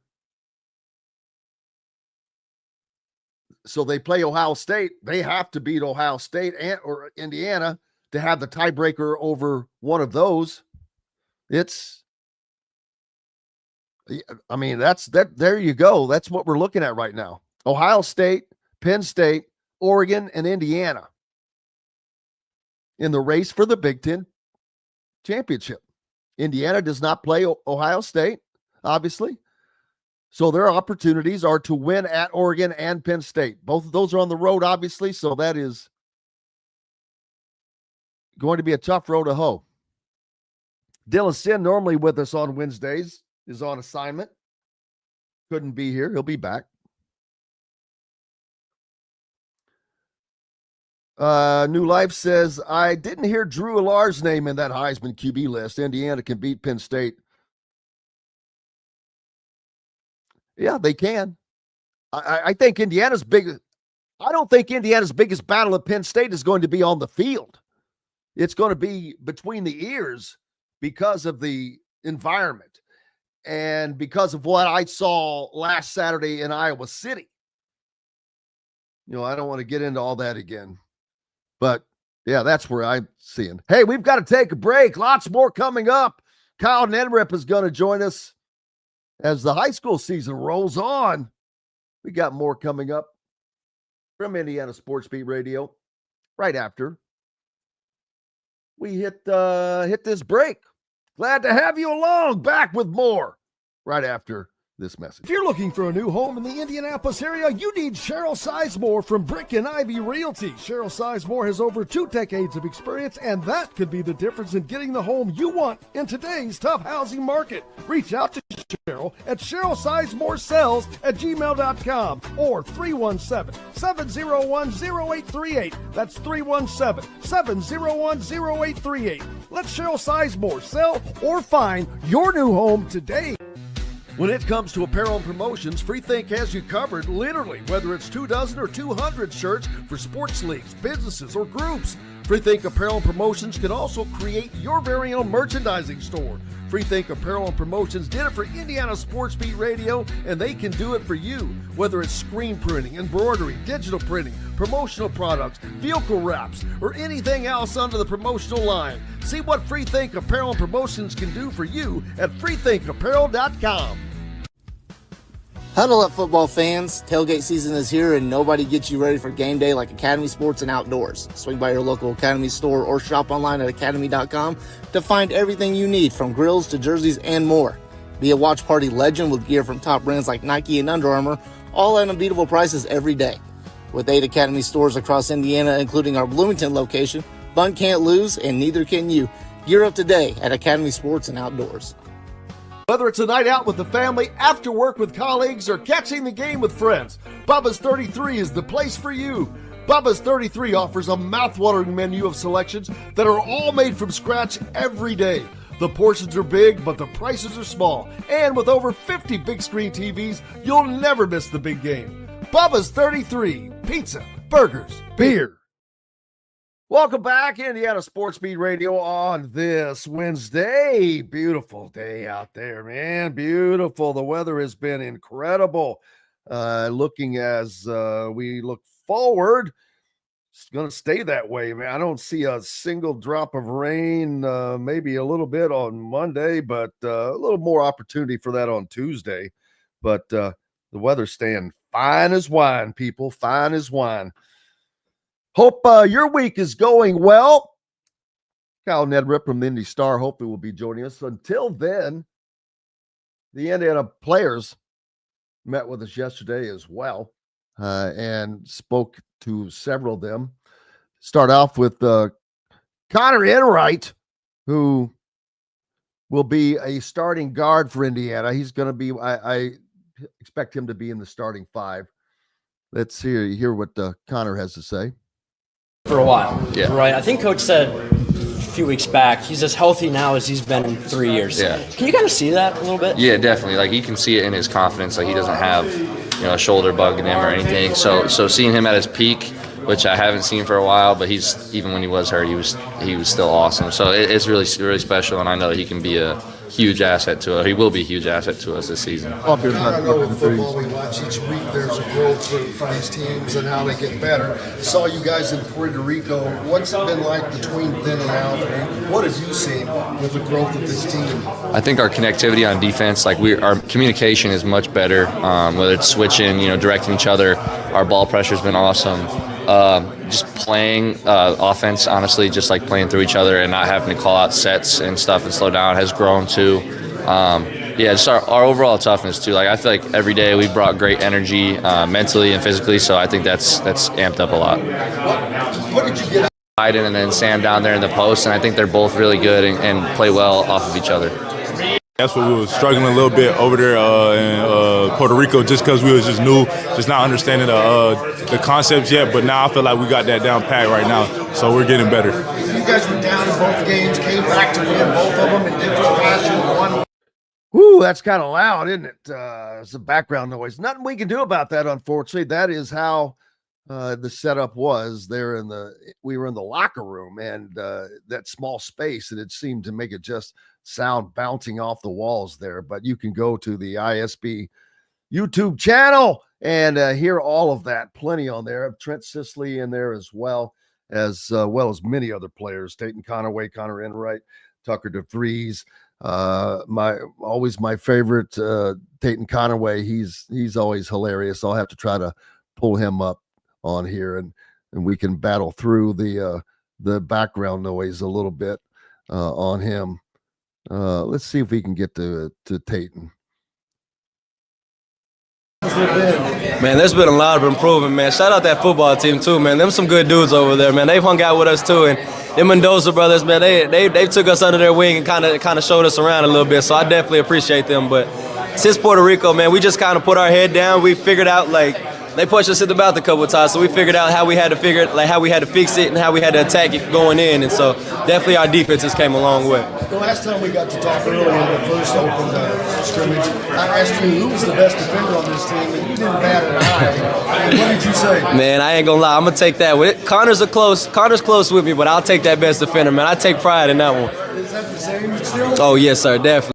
So they play Ohio State. They have to beat Ohio State or Indiana to have the tiebreaker over one of those. There you go. That's what we're looking at right now. Ohio State, Penn State, Oregon, and Indiana in the race for the Big Ten championship. Indiana does not play Ohio State, obviously. So their opportunities are to win at Oregon and Penn State. Both of those are on the road, obviously, so that is going to be a tough road to hoe. Dylan Sin, normally with us on Wednesdays, is on assignment. Couldn't be here. He'll be back. New Life says, I didn't hear Drew Allar's name in that Heisman QB list. Indiana can beat Penn State. Yeah, they can. I think Indiana's big. I don't think Indiana's biggest battle at Penn State is going to be on the field. It's going to be between the ears because of the environment and because of what I saw last Saturday in Iowa City. I don't want to get into all that again. But, yeah, that's where I'm seeing. Hey, we've got to take a break. Lots more coming up. Kyle Neddenriep is going to join us as the high school season rolls on. We got more coming up from Indiana Sports Beat Radio right after we hit this break. Glad to have you along. Back with more right after this message. If you're looking for a new home in the Indianapolis area, you need Cheryl Sizemore from Brick and Ivy Realty. Cheryl Sizemore has over 2 decades of experience, and that could be the difference in getting the home you want in today's tough housing market. Reach out to Cheryl at CherylSizemore@gmail.com or 317-701-0838. That's 317-701-0838. Let Cheryl Sizemore sell or find your new home today. When it comes to apparel and promotions, Freethink has you covered, literally, whether it's 24 or 200 shirts for sports leagues, businesses, or groups. Freethink Apparel and Promotions can also create your very own merchandising store. Freethink Apparel and Promotions did it for Indiana Sports Beat Radio, and they can do it for you. Whether it's screen printing, embroidery, digital printing, promotional products, vehicle wraps, or anything else under the promotional line. See what Freethink Apparel and Promotions can do for you at freethinkapparel.com. Huddle up, football fans. Tailgate season is here, and nobody gets you ready for game day like Academy Sports and Outdoors. Swing by your local Academy store or shop online at academy.com to find everything you need, from grills to jerseys and more. Be a watch party legend with gear from top brands like Nike and Under Armour, all at unbeatable prices every day. With 8 Academy stores across Indiana, including our Bloomington location, fun can't lose, and neither can you. Gear up today at Academy Sports and Outdoors. Whether it's a night out with the family, after work with colleagues, or catching the game with friends, Bubba's 33 is the place for you. Bubba's 33 offers a mouthwatering menu of selections that are all made from scratch every day. The portions are big, but the prices are small. And with over 50 big screen TVs, you'll never miss the big game. Bubba's 33, pizza, burgers, beer. Welcome back, Indiana Sports Beat Radio on this Wednesday. Beautiful day out there, man. Beautiful. The weather has been incredible. Looking as we look forward It's going to stay that way, man. I don't see a single drop of rain, maybe a little bit on Monday, but a little more opportunity for that on Tuesday. But the weather's staying fine as wine, people, fine as wine. Hope your week is going well. Kyle Neddenriep from the Indy Star hopefully will be joining us. Until then, the Indiana players met with us yesterday as well and spoke to several of them. Start off with Connor Enright, who will be a starting guard for Indiana. He's going to be, I expect him to be in the starting five. Let's hear what Connor has to say. For a while, yeah. Right. I think Coach said a few weeks back he's as healthy now as he's been in 3 years. Yeah. Can you kind of see that a little bit? Yeah, definitely. Like, you can see it in his confidence. Like, he doesn't have, a shoulder bug in him or anything. So seeing him at his peak, which I haven't seen for a while, but even when he was hurt, he was still awesome. So it's really, really special, and I know he can be a huge asset to us. He will be a huge asset to us this season. I know with football we watch each week, there's a growth for these teams and how they get better. Saw you guys in Puerto Rico. What's it been like between then and now? What have you seen with the growth of this team? I think our connectivity on defense, our communication is much better. Whether it's switching, directing each other, our ball pressure's been awesome. Just playing offense, honestly, just like playing through each other and not having to call out sets and stuff and slow down has grown too. Just our overall toughness too. Like, I feel like every day we brought great energy mentally and physically, so I think that's amped up a lot. What did you get? Biden and then Sam down there in the post, and I think they're both really good and play well off of each other. That's what we were struggling a little bit over there in Puerto Rico, just because we was just new, just not understanding the concepts yet. But now I feel like we got that down pat right now, so we're getting better. You guys were down in both games, came back to win both of them in different fashion. Woo, that's kind of loud, isn't it? It's a background noise. Nothing we can do about that, unfortunately. That is how the setup was there we were in the locker room, and that small space, and it seemed to make it just sound bouncing off the walls there. But you can go to the ISB YouTube channel and hear all of that. Plenty on there. Trent Sisley in there as well as many other players. Tayton Conaway, Connor Enright, Tucker DeVries. My favorite, Tayton Conaway. He's always hilarious. I'll have to try to pull him up on here and we can battle through the background noise a little bit on him. Let's see if we can get to Tayton. Man, there's been a lot of improvement, man. Shout out that football team too, man. Them some good dudes over there, man. They've hung out with us too, and them Mendoza brothers, man. They took us under their wing and kind of showed us around a little bit. So I definitely appreciate them. But since Puerto Rico, man, we just kind of put our head down. We figured out they pushed us in the mouth a couple of times, so we figured out how we had to fix it and how we had to attack it going in. And so definitely our defenses came a long way. The last time we got to talk earlier in the first open scrimmage, I asked you who was the best defender on this team, and you didn't bat an eye. And what did you say? Man, I ain't gonna lie, I'm gonna take that. Connor's close with me, but I'll take that best defender, man. I take pride in that one. Is that the same still? Oh yes, sir, definitely.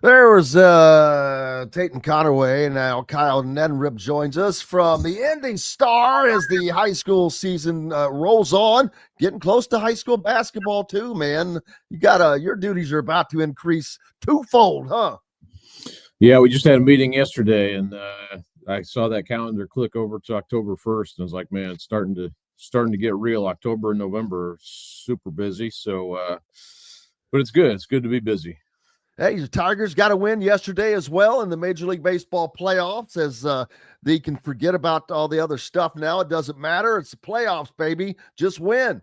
There was Tayton Conaway, and now Kyle Neddenriep joins us from the Indy Star as the high school season rolls on. Getting close to high school basketball too, man. Your duties are about to increase twofold, huh? Yeah, we just had a meeting yesterday, and I saw that calendar click over to October 1st, and I was like, man, it's starting to get real. October and November are super busy, so but it's good. It's good to be busy. Hey, the Tigers got a win yesterday as well in the Major League Baseball playoffs, as they can forget about all the other stuff now. It doesn't matter. It's the playoffs, baby. Just win.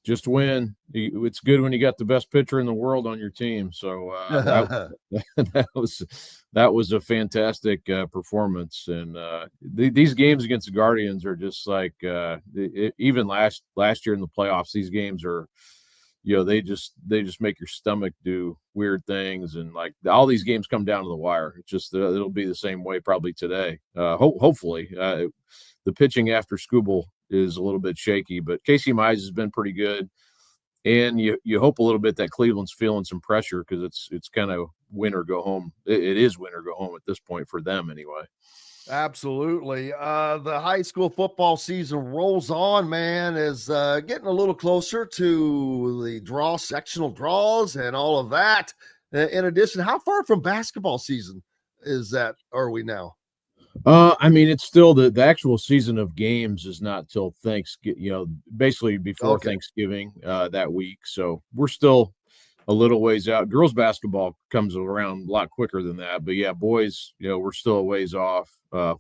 Just win. It's good when you got the best pitcher in the world on your team. So that was a fantastic performance. And these games against the Guardians are just like even last year in the playoffs. These games are, they just make your stomach do weird things, and like all these games come down to the wire. It's just it'll be the same way probably today. Hopefully, the pitching after Skubal is a little bit shaky, but Casey Mize has been pretty good, and you hope a little bit that Cleveland's feeling some pressure because it's kind of win or go home. It is win or go home at this point for them anyway. Absolutely. The high school football season rolls on, man, is getting a little closer to the sectional draws and all of that. In addition, how far from basketball season are we now? I mean, it's still the actual season of games is not till Thanksgiving, basically before Okay. Thanksgiving that week. So we're still a little ways out. Girls basketball comes around a lot quicker than that. But yeah, boys, we're still a ways off.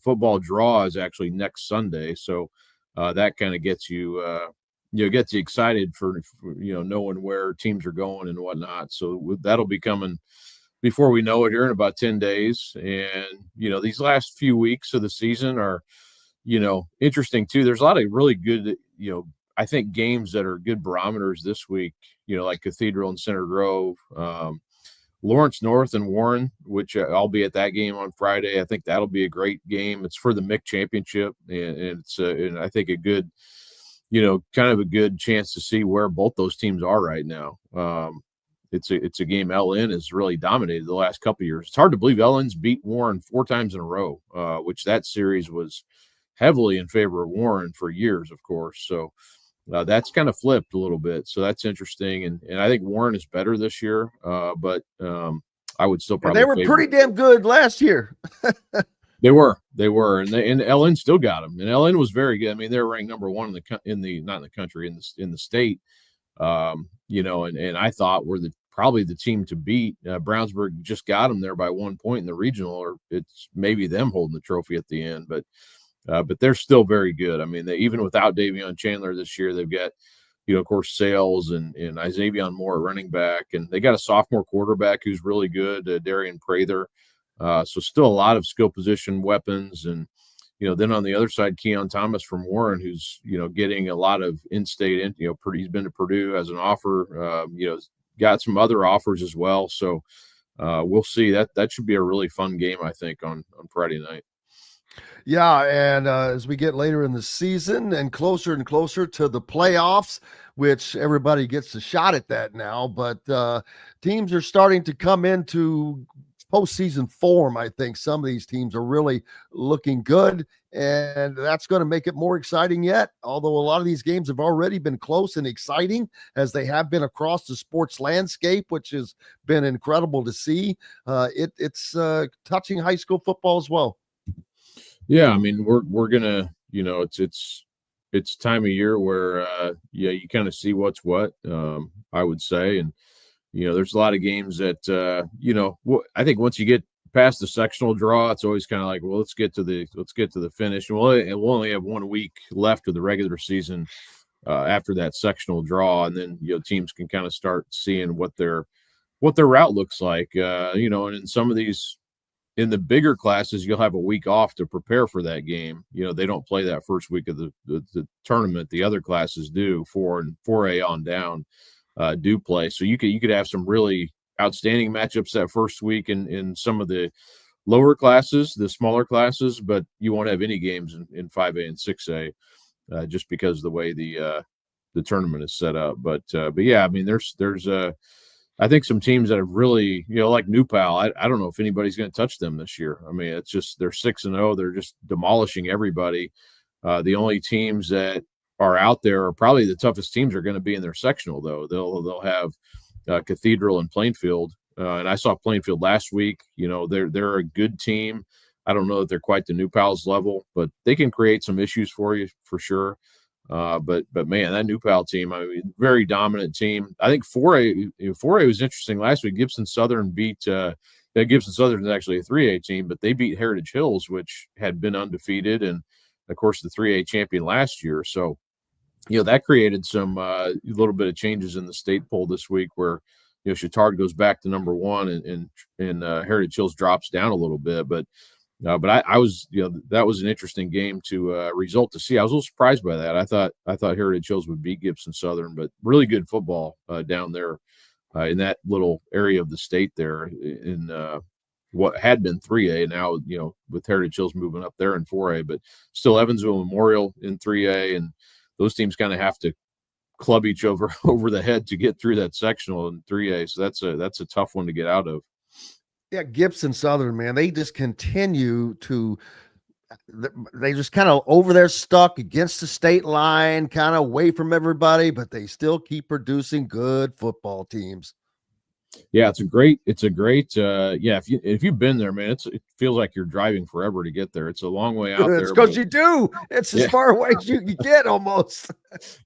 Football draw is actually next Sunday. So that kind of gets gets you excited for knowing where teams are going and whatnot. So that'll be coming before we know it here in about 10 days. And, these last few weeks of the season are, interesting too. There's a lot of really good, I think games that are good barometers this week, like Cathedral and Center Grove, Lawrence North and Warren, which I'll be at that game on Friday. I think that'll be a great game. It's for the MIC championship. And it's, and I think a good, kind of a good chance to see where both those teams are right now. It's a game LN has really dominated the last couple of years. It's hard to believe LN's beat Warren 4 times in a row, which that series was heavily in favor of Warren for years, of course. So that's kind of flipped a little bit. So that's interesting. And I think Warren is better this year, but I would still probably they were pretty damn good last year. They were, and LN still got them, and LN was very good. I mean, they're ranked number 1 in the state. And I thought were probably the team to beat. Brownsburg just got them there by 1 point in the regional, or it's maybe them holding the trophy at the end, but they're still very good. I mean, even without Davion Chandler this year, they've got, of course, Sales and Isavion Moore at running back, and they got a sophomore quarterback who's really good, Darian Prather. So still a lot of skill position weapons. And, then on the other side, Keon Thomas from Warren, who's, getting a lot of in-state, he's been to Purdue as an offer, got some other offers as well. So we'll see. That should be a really fun game, I think, on Friday night. Yeah, and as we get later in the season and closer to the playoffs, which everybody gets a shot at that now, but teams are starting to come into postseason form. I think some of these teams are really looking good, and that's going to make it more exciting yet. Although a lot of these games have already been close and exciting, as they have been across the sports landscape, which has been incredible to see. It's touching high school football as well. Yeah, I mean, we're gonna, it's time of year where you kind of see what's what. I would say, and there's a lot of games that I think once you get past the sectional draw, it's always kind of like, well, let's get to the finish. We'll only have 1 week left of the regular season after that sectional draw, and then teams can kind of start seeing what their route looks like. And in some of these, in the bigger classes, you'll have a week off to prepare for that game. They don't play that first week of the tournament. The other classes do, 4 and 4A on down. Do play, so you could have some really outstanding matchups that first week in some of the lower classes, the smaller classes, but you won't have any games in 5A and 6A just because of the way the tournament is set up. But yeah, I mean, there's I think some teams that have really, like New Pal, I don't know if anybody's going to touch them this year. I mean, it's just they're 6-0, they're just demolishing everybody. The only teams that are out there are probably the toughest teams are going to be in their sectional, though. They'll have Cathedral and Plainfield, and I saw Plainfield last week. They're a good team. I don't know that they're quite the New Pals level, but they can create some issues for you for sure. But man, that New Pal team, I mean, very dominant team. I think 4A was interesting last week. Gibson Southern beat Gibson Southern is actually a 3A team, but they beat Heritage Hills, which had been undefeated, and of course the 3A champion last year. So that created some little bit of changes in the state poll this week, where Chittard goes back to number 1 and Heritage Hills drops down a little bit. But I was that was an interesting game result to see. I was a little surprised by that. I thought Heritage Hills would beat Gibson Southern, but really good football down there in that little area of the state there in what had been 3A. Now with Heritage Hills moving up there in 4A, but still Evansville Memorial in 3A, and those teams kind of have to club each over the head to get through that sectional in 3A. So that's a tough one to get out of. Yeah, Gibson Southern, man, they just continue to they just kind of over there stuck against the state line, kind of away from everybody, but they still keep producing good football teams. Yeah, it's a great yeah, if you've been there, man, it feels like you're driving forever to get there. It's a long way out there. It's because you do. It's as far away as you can get almost.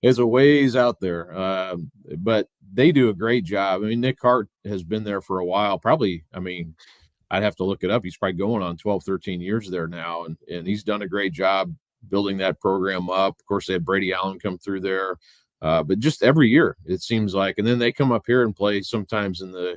It's a ways out there. But they do a great job. I mean, Nick Hart has been there for a while. Probably, I mean, I'd have to look it up. He's probably going on 12, 13 years there now. And he's done a great job building that program up. Of course, they had Brady Allen come through there. But just every year, it seems like. And then they come up here and play sometimes I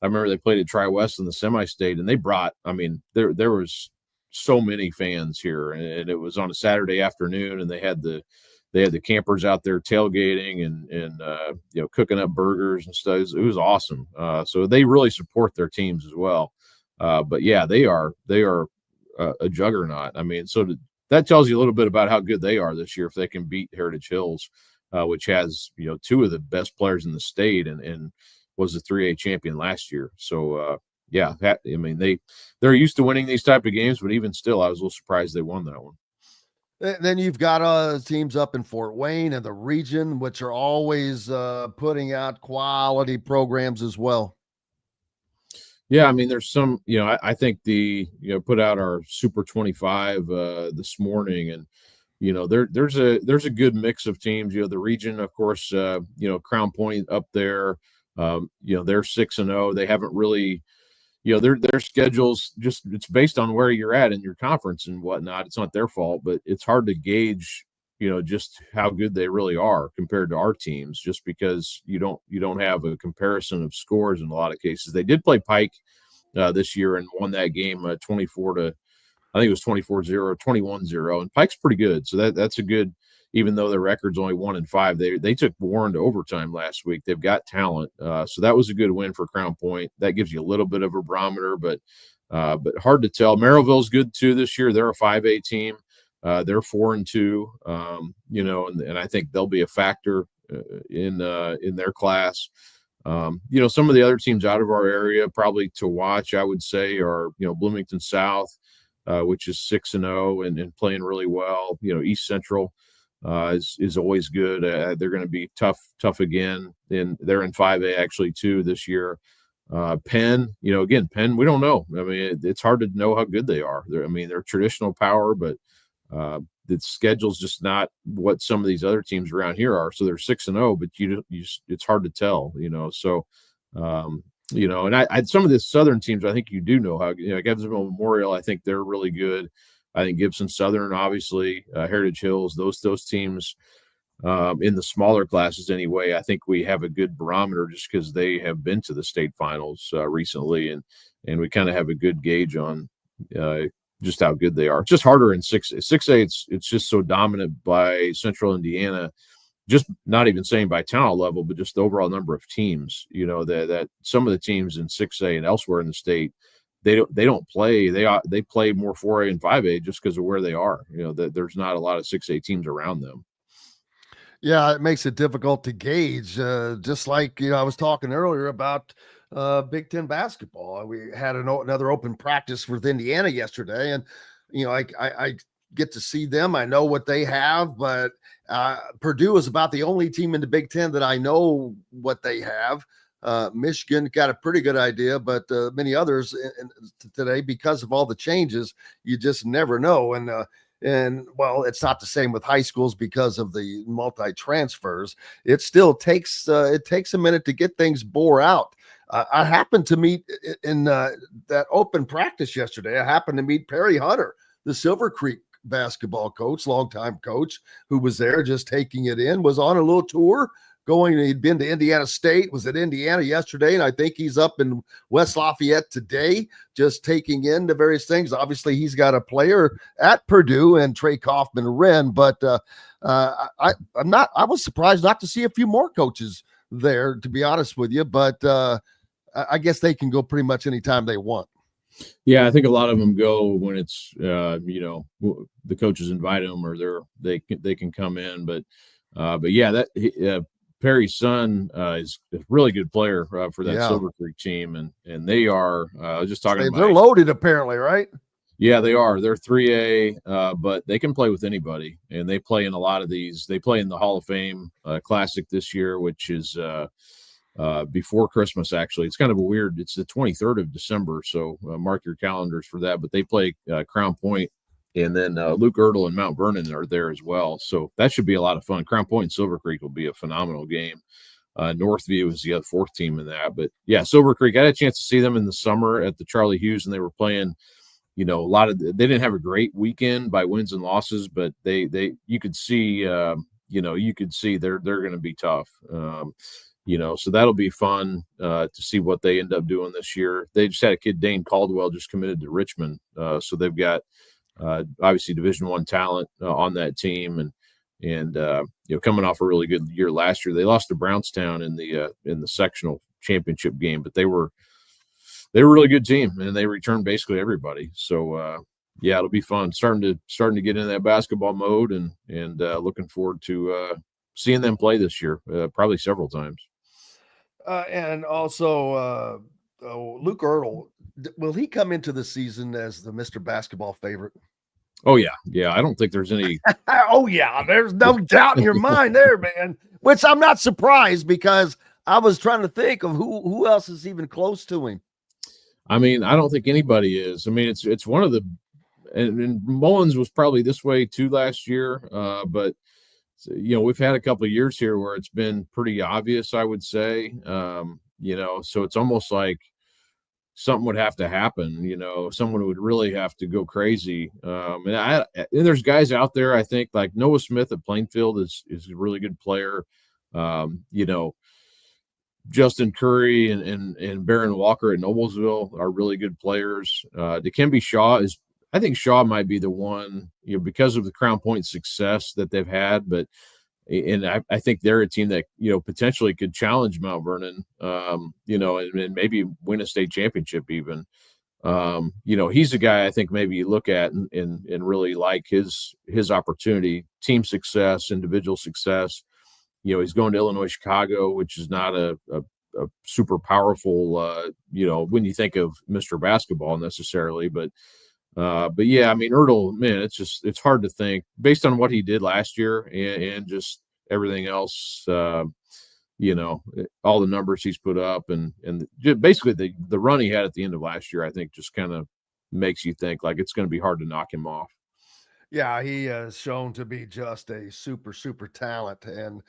remember they played at Tri-West in the semi-state, and they brought, I mean, there was so many fans here. And it was on a Saturday afternoon, and they had the campers out there tailgating and cooking up burgers and stuff. It was awesome. So they really support their teams as well. But yeah, they are a juggernaut. I mean, so that tells you a little bit about how good they are this year if they can beat Heritage Hills, which has two of the best players in the state and was the 3A champion last year. So yeah, I mean they're used to winning these type of games, but even still, I was a little surprised they won that one. Then you've got teams up in Fort Wayne and the region, which are always putting out quality programs as well. Yeah, I mean, there's some, I think put out our Super 25 this morning, and there's a good mix of teams. The region, of course, Crown Point up there, they're 6-0. They haven't really. Their schedules it's based on where you're at in your conference and whatnot. It's not their fault, but it's hard to gauge, just how good they really are compared to our teams, just because you don't have a comparison of scores in a lot of cases. They did play Pike this year and won that game 24-0, 21-0, and Pike's pretty good. So that's a good, even though their record's only 1-5, they took Warren to overtime last week. They've got talent. So that was a good win for Crown Point. That gives you a little bit of a barometer, but hard to tell. Merrillville's good too this year. They're a 5A team. They're 4-2, and I think they'll be a factor in their class. Some of the other teams out of our area probably to watch, I would say, are, Bloomington South, which is 6-0 and playing really well. East Central is always good. They're going to be tough again. And they're in 5A actually too this year. Penn, Penn, we don't know. I mean, it's hard to know how good they are. They're traditional power, but the schedule's just not what some of these other teams around here are. So they're 6-0, but it's hard to tell, So, and I some of the Southern teams, I think you do know how. Evansville Memorial, I think they're really good. I think Gibson Southern, obviously, Heritage Hills, those teams in the smaller classes anyway. I think we have a good barometer just because they have been to the state finals recently, and we kind of have a good gauge on just how good they are. It's just harder in 6A. It's just so dominant by Central Indiana. Just not even saying by talent level, but just the overall number of teams. That some of the teams in 6A and elsewhere in the state, they don't play. They play more 4A and 5A just because of where they are. That there's not a lot of 6A teams around them. Yeah, it makes it difficult to gauge. Just like I was talking earlier about Big Ten basketball. We had another open practice with Indiana yesterday, and I get to see them. I know what they have, but Purdue is about the only team in the Big Ten that I know what they have. Michigan got a pretty good idea, but many others today, because of all the changes, you just never know. And well, it's not the same with high schools because of the multi-transfers. It still takes a minute to get things bore out. I happened to meet in that open practice yesterday. I happened to meet Perry Hunter, the Silver Creek basketball coach, longtime coach, who was there just taking it in, was on a little tour. He'd been to Indiana State, was at Indiana yesterday, and I think he's up in West Lafayette today, just taking in the various things. Obviously, he's got a player at Purdue and Trey Kaufman-Wren, but I was surprised not to see a few more coaches there, to be honest with you, but I guess they can go pretty much anytime they want. Yeah, I think a lot of them go when it's the coaches invite them or they can come in, but yeah, Perry's son is a really good player for that Silver Creek team, and they are. I was just talking about. They're loaded, apparently, right? Yeah, they are. They're 3A, but they can play with anybody, and they play in a lot of these. They play in the Hall of Fame Classic this year, which is before Christmas. Actually, it's kind of a weird. It's the 23rd of December, so mark your calendars for that. But they play Crown Point, and then Luke Ertl and Mount Vernon are there as well. So that should be a lot of fun. Crown Point and Silver Creek will be a phenomenal game. Northview is the other fourth team in that. But yeah, Silver Creek. I had a chance to see them in the summer at the Charlie Hughes, and they were playing. A lot of they didn't have a great weekend by wins and losses, but you could see they're going to be tough. So that'll be fun to see what they end up doing this year. They just had a kid, Dane Caldwell, just committed to Richmond, so they've got obviously Division I talent on that team, and coming off a really good year last year. They lost to Brownstown in the sectional championship game, but they were a really good team, and they returned basically everybody. So it'll be fun. Starting to get into that basketball mode, and looking forward to seeing them play this year, probably several times. And also Luke Ertl, will he come into the season as the Mr. Basketball favorite? Oh yeah. I don't think there's any. Oh yeah, there's no doubt in your mind there, man. Which I'm not surprised, because I was trying to think of who else is even close to him. I mean, I don't think anybody is. I mean, it's one of the, and Mullins was probably this way too last year, but we've had a couple of years here where it's been pretty obvious, I would say. So it's almost like something would have to happen. Someone would really have to go crazy. And there's guys out there, I think, like Noah Smith at Plainfield is a really good player. Justin Curry and Barron Walker at Noblesville are really good players. Dikembe Shaw I think Shaw might be the one, because of the Crown Point success that they've had, and I think they're a team that, potentially could challenge Mount Vernon, and maybe win a state championship even. He's a guy I think maybe you look at and really like his opportunity, team success, individual success. He's going to Illinois Chicago, which is not a super powerful, when you think of Mr. Basketball necessarily, but yeah, I mean, Ertl, man, it's hard to think based on what he did last year and just everything else, all the numbers he's put up and basically the run he had at the end of last year, I think just kind of makes you think like it's going to be hard to knock him off. Yeah, he has shown to be just a super talent, and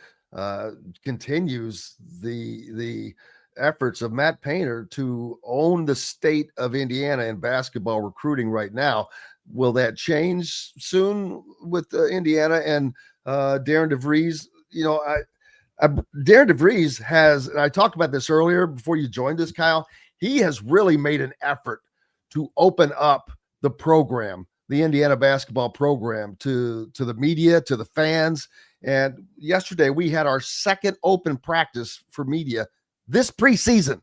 continues the efforts of Matt Painter to own the state of Indiana in basketball recruiting right now. Will that change soon with Indiana and Darian DeVries? Darian DeVries has, and I talked about this earlier before you joined us, Kyle, he has really made an effort to open up the program, the Indiana basketball program, to the media, to the fans. And yesterday we had our second open practice for media this preseason,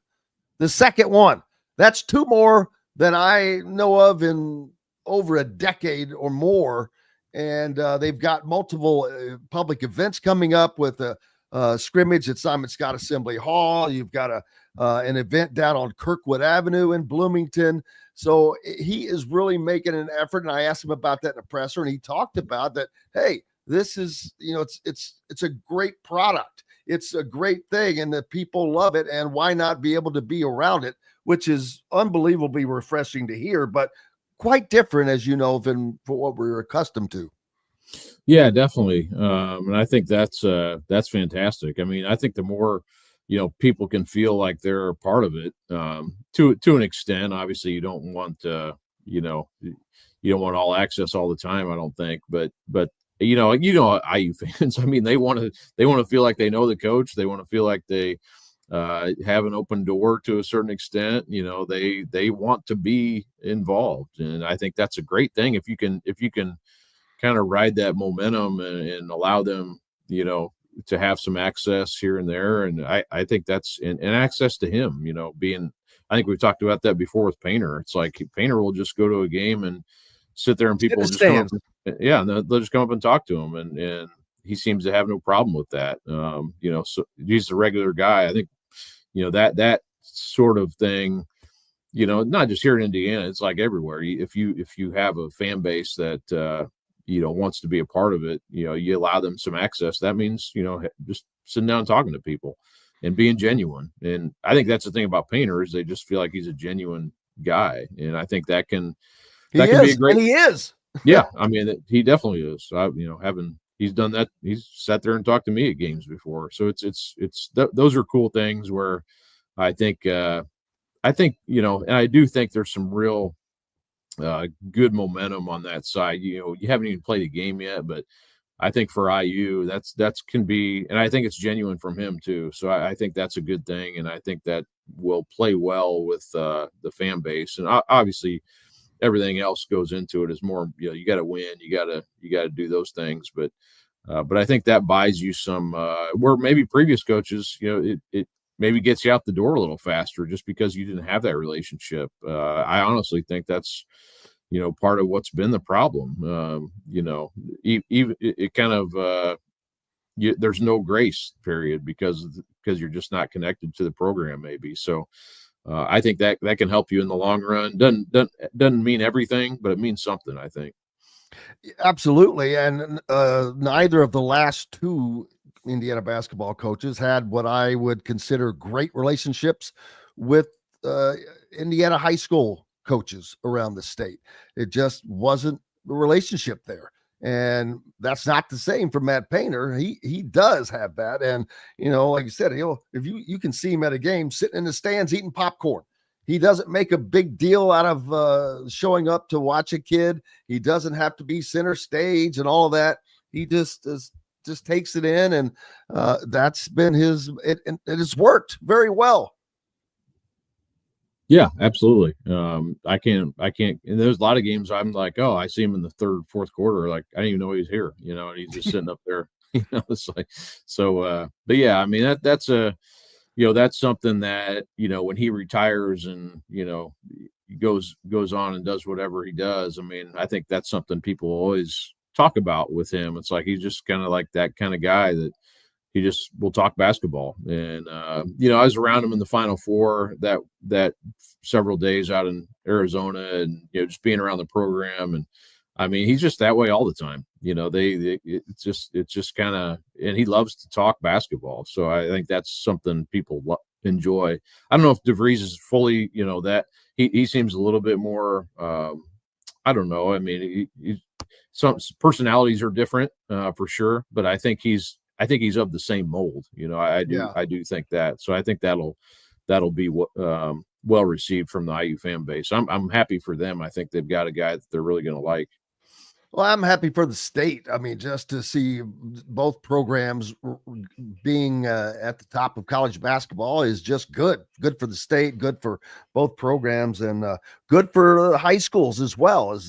the second one. That's two more than I know of in over a decade or more. And they've got multiple public events coming up with a scrimmage at Simon Scott Assembly Hall. You've got an event down on Kirkwood Avenue in Bloomington. So he is really making an effort. And I asked him about that in the presser, and he talked about that. Hey, this is, it's a great product. It's a great thing, and the people love it. And why not be able to be around it, which is unbelievably refreshing to hear, but quite different, as you know, than for what we're accustomed to. Yeah, definitely. And I think that's fantastic. I mean, I think the more, people can feel like they're a part of it, to an extent. Obviously, you don't want, you don't want all access all the time, I don't think, but IU fans, I mean, they want to feel like they know the coach. They want to feel like they have an open door to a certain extent. They want to be involved. And I think that's a great thing. If you can kind of ride that momentum and allow them, to have some access here and there. And I think that's and access to him, I think we've talked about that before with Painter. It's like Painter will just go to a game and sit there and people just come up, and they'll just come up and talk to him. And he seems to have no problem with that. So he's a regular guy. I think, that sort of thing, not just here in Indiana, it's like everywhere. If you have a fan base that wants to be a part of it, you allow them some access. That means just sitting down and talking to people and being genuine. And I think that's the thing about Painter is they just feel like he's a genuine guy, and I think that can be a great. And he is. Yeah, I mean, he definitely is. He's done that. He's sat there and talked to me at games before. So those are cool things where I think, and I do think there's some real good momentum on that side. You haven't even played a game yet, but I think for IU, that's can be, and I think it's genuine from him too. So I think that's a good thing, and I think that will play well with the fan base. And obviously, everything else goes into it is more. You got to win, you got to do those things, but I think that buys you some. Where maybe previous coaches, it maybe gets you out the door a little faster just because you didn't have that relationship. I honestly think that's part of what's been the problem. Even it kind of there's no grace period because you're just not connected to the program maybe. So I think that can help you in the long run. Doesn't mean everything, but it means something, I think. Absolutely. And neither of the last two Indiana basketball coaches had what I would consider great relationships with Indiana high school coaches around the state. It just wasn't the relationship there. And that's not the same for Matt Painter. He does have that. And, like you said, if you can see him at a game sitting in the stands eating popcorn. He doesn't make a big deal out of showing up to watch a kid. He doesn't have to be center stage and all of that. He just takes it in, and that's been it has worked very well. Yeah, absolutely. I can't. And there's a lot of games I'm like, oh, I see him in the third, fourth quarter. Like I didn't even know he was here, and he's just sitting up there, it's like, so, but yeah, I mean, that's that's something that, when he retires and, he goes on and does whatever he does. I mean, I think that's something people always talk about with him. It's like, he's just kind of like that kind of guy that he just will talk basketball. And, I was around him in the Final Four that several days out in Arizona and, just being around the program. And I mean, he's just that way all the time. It's just kind of, and he loves to talk basketball. So I think that's something people enjoy. I don't know if DeVries is fully, that he seems a little bit more, I don't know. I mean, some personalities are different for sure, but I think he's of the same mold. I do think that. So I think that'll be well received from the IU fan base. I'm happy for them. I think they've got a guy that they're really going to like. Well, I'm happy for the state. I mean, just to see both programs being at the top of college basketball is just good. Good for the state, good for both programs, and good for high schools as well,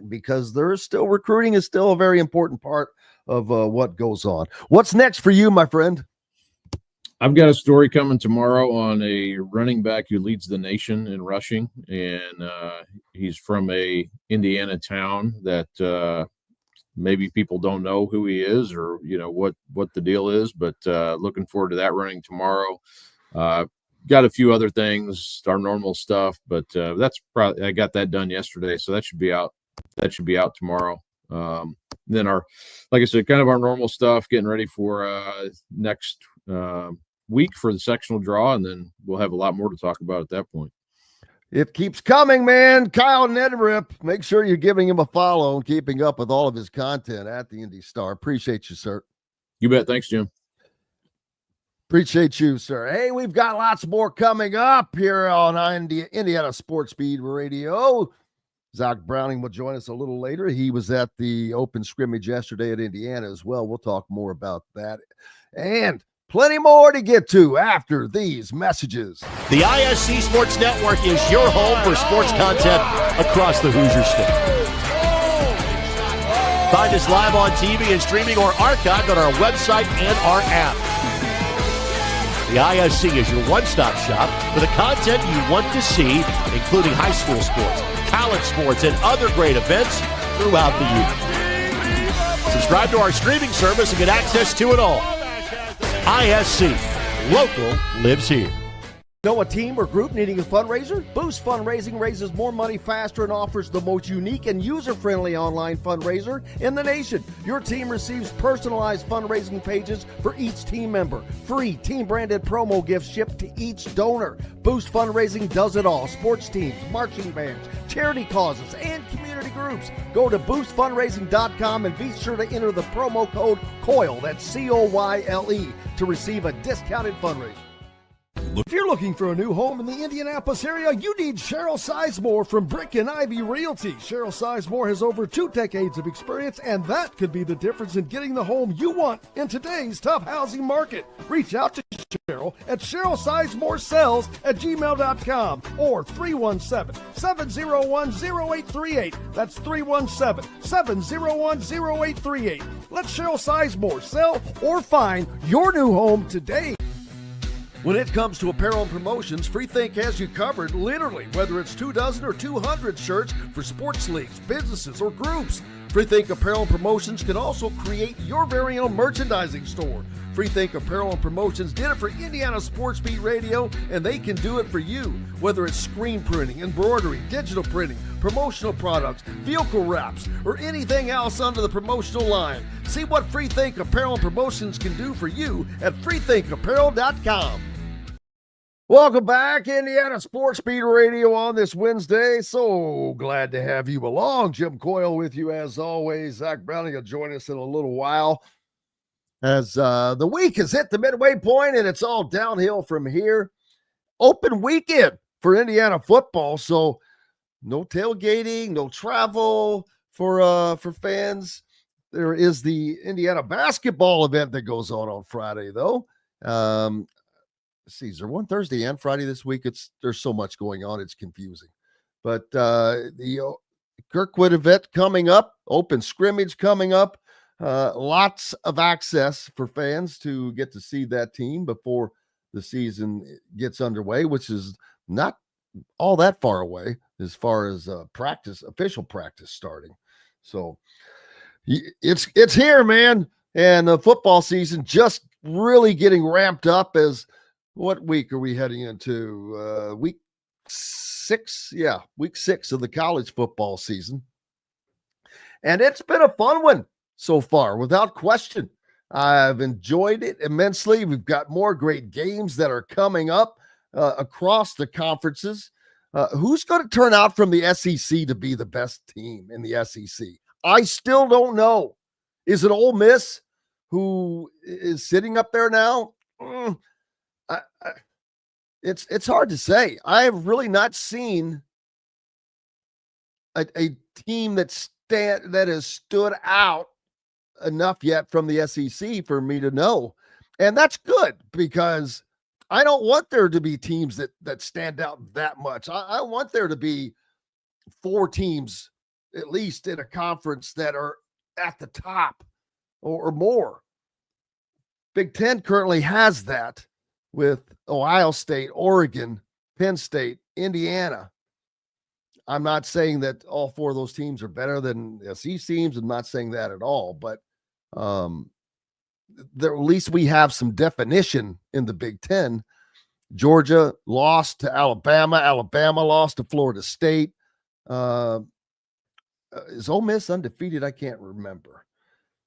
because recruiting is still a very important part of what goes on. What's next for you, my friend? I've got a story coming tomorrow on a running back who leads the nation in rushing, and he's from a Indiana town that maybe people don't know who he is or what the deal is, but looking forward to that running tomorrow. Got a few other things, our normal stuff, but that's probably, I got that done yesterday, so that should be out. That should be out tomorrow. Then like I said, kind of our normal stuff, getting ready for next week for the sectional draw, and then we'll have a lot more to talk about at that point. It keeps coming, man. Kyle Neddenriep, make sure you're giving him a follow and keeping up with all of his content at the Indy Star. Appreciate you, sir. You bet. Thanks, Jim. Appreciate you, sir. Hey, we've got lots more coming up here on Indiana Sports Speed Radio. Zach Browning will join us a little later. He was at the open scrimmage yesterday at Indiana as well. We'll talk more about that and plenty more to get to after these messages. The ISC Sports Network is your home for sports content across the Hoosier State. Find us live on TV and streaming or archived on our website and our app. The ISC is your one-stop shop for the content you want to see, including high school sports, college sports, and other great events throughout the year. Subscribe to our streaming service and get access to it all. ISC, local lives here. Know a team or group needing a fundraiser? Boost Fundraising raises more money faster and offers the most unique and user-friendly online fundraiser in the nation. Your team receives personalized fundraising pages for each team member. Free team-branded promo gifts shipped to each donor. Boost Fundraising does it all. Sports teams, marching bands, charity causes, and community groups. Go to boostfundraising.com and be sure to enter the promo code COYLE, that's COYLE, to receive a discounted fundraiser. If you're looking for a new home in the Indianapolis area, you need Cheryl Sizemore from Brick and Ivy Realty. Cheryl Sizemore has over 2 decades of experience, and that could be the difference in getting the home you want in today's tough housing market. Reach out to Cheryl at CherylSizemore@gmail.com or 317-701-0838. That's 317-701-0838. Let Cheryl Sizemore sell or find your new home today. When it comes to apparel and promotions, FreeThink has you covered, literally, whether it's 24 or 200 shirts for sports leagues, businesses, or groups. FreeThink Apparel and Promotions can also create your very own merchandising store. FreeThink Apparel and Promotions did it for Indiana Sports Beat Radio, and they can do it for you. Whether it's screen printing, embroidery, digital printing, promotional products, vehicle wraps, or anything else under the promotional line. See what FreeThink Apparel and Promotions can do for you at freethinkapparel.com. Welcome back, Indiana Sports Beat Radio on this Wednesday. So glad to have you along. Jim Coyle with you as always. Zach Browning will join us in a little while as the week has hit the midway point and it's all downhill from here. Open weekend for Indiana football, so no tailgating, no travel for fans. There is the Indiana basketball event that goes on Friday, though. Is there one Thursday and Friday this week? There's so much going on, it's confusing. But the Kirkwood event coming up, open scrimmage coming up, lots of access for fans to get to see that team before the season gets underway, which is not all that far away as far as official practice starting. So it's here, man, and the football season just really getting ramped up. As what week are we heading into? Week 6? Yeah, week 6 of the college football season. And it's been a fun one so far, without question. I've enjoyed it immensely. We've got more great games that are coming up across the conferences. Who's going to turn out from the SEC to be the best team in the SEC? I still don't know. Is it Ole Miss who is sitting up there now? It's hard to say. I have really not seen a team that has stood out enough yet from the SEC for me to know. And that's good, because I don't want there to be teams that stand out that much. I want there to be 4 teams at least in a conference that are at the top or more. Big Ten currently has that with Ohio State, Oregon, Penn State, Indiana. I'm not saying that all 4 of those teams are better than SEC teams. I'm not saying that at all, but at least we have some definition in the Big Ten. Georgia lost to Alabama. Alabama lost to Florida State. Is Ole Miss undefeated? I can't remember.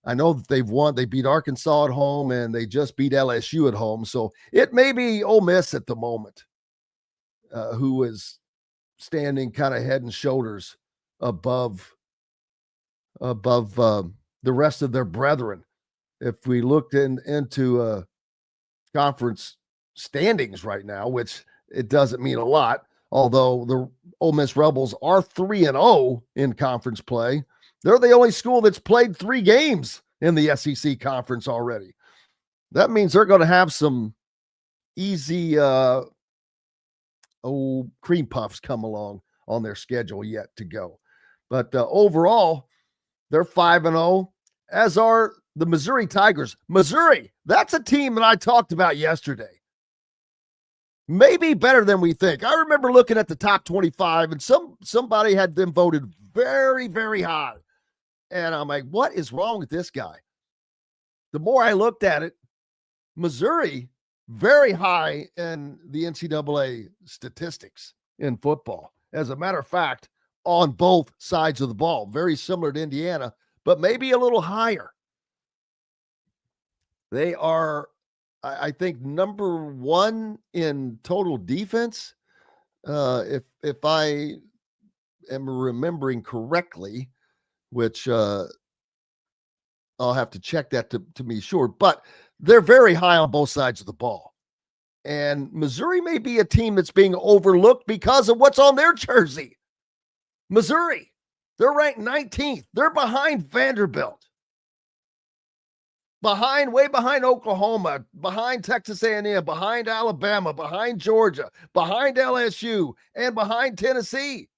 I know that they've won. They beat Arkansas at home, and they just beat LSU at home. So it may be Ole Miss at the moment, who is standing kind of head and shoulders above the rest of their brethren. If we looked into conference standings right now, which it doesn't mean a lot, although the Ole Miss Rebels are 3-0 in conference play. They're the only school that's played 3 games in the SEC conference already. That means they're going to have some easy cream puffs come along on their schedule yet to go. But overall, they're 5-0, as are the Missouri Tigers. Missouri, that's a team that I talked about yesterday. Maybe better than we think. I remember looking at the top 25, and somebody had them voted very, very high. And I'm like, what is wrong with this guy? The more I looked at it, Missouri very high in the NCAA statistics in football. As a matter of fact, on both sides of the ball, very similar to Indiana, but maybe a little higher. They are, I think, number one in total defense. If I am remembering correctly, which I'll have to check that to be sure, but they're very high on both sides of the ball. And Missouri may be a team that's being overlooked because of what's on their jersey. Missouri, they're ranked 19th. They're behind Vanderbilt. Way behind Oklahoma, behind Texas A&M, behind Alabama, behind Georgia, behind LSU, and behind Tennessee.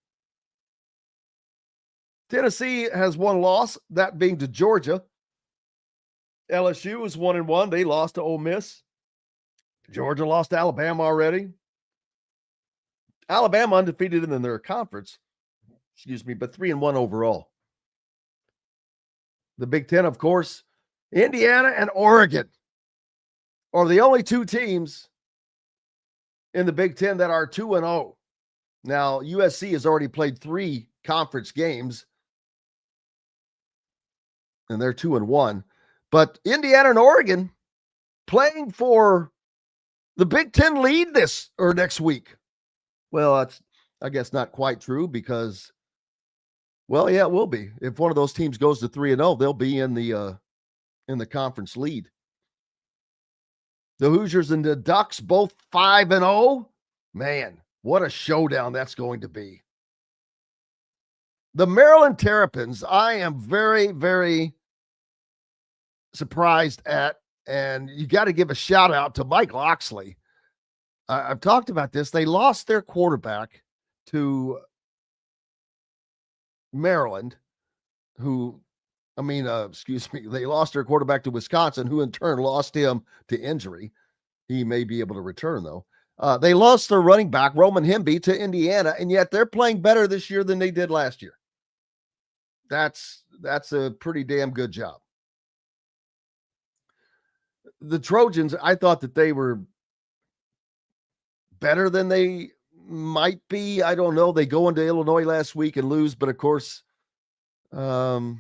Tennessee has one loss, that being to Georgia. LSU is 1-1. They lost to Ole Miss. Georgia lost to Alabama already. Alabama undefeated in their conference, but 3-1 overall. The Big Ten, of course, Indiana and Oregon are the only two teams in the Big Ten that are 2-0. Now, USC has already played 3 conference games, and they're 2-1. But Indiana and Oregon playing for the Big Ten lead next week. Well, that's, I guess, not quite true because, well, yeah, it will be. If one of those teams goes to 3-0, they'll be in the conference lead. The Hoosiers and the Ducks both 5-0. Man, what a showdown that's going to be. The Maryland Terrapins, I am very, very surprised at, and you got to give a shout out to Mike Loxley. I've talked about this. They lost their quarterback to Maryland, they lost their quarterback to Wisconsin, who in turn lost him to injury. He may be able to return, though. They lost their running back, Roman Hemby, to Indiana, and yet they're playing better this year than they did last year. That's a pretty damn good job. The Trojans, I thought that they were better than they might be. I don't know. They go into Illinois last week and lose, but of course, Illinois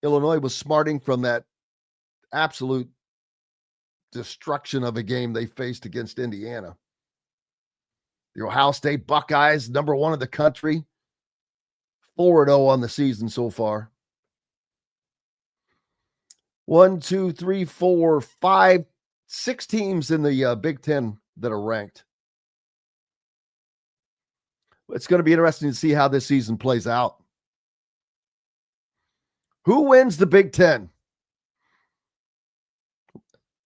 was smarting from that absolute destruction of a game they faced against Indiana. The Ohio State Buckeyes, number 1 in the country, 4-0 on the season so far. 1, 2, 3, 4, 5, 6 teams in the Big Ten that are ranked. It's going to be interesting to see how this season plays out. Who wins the Big Ten?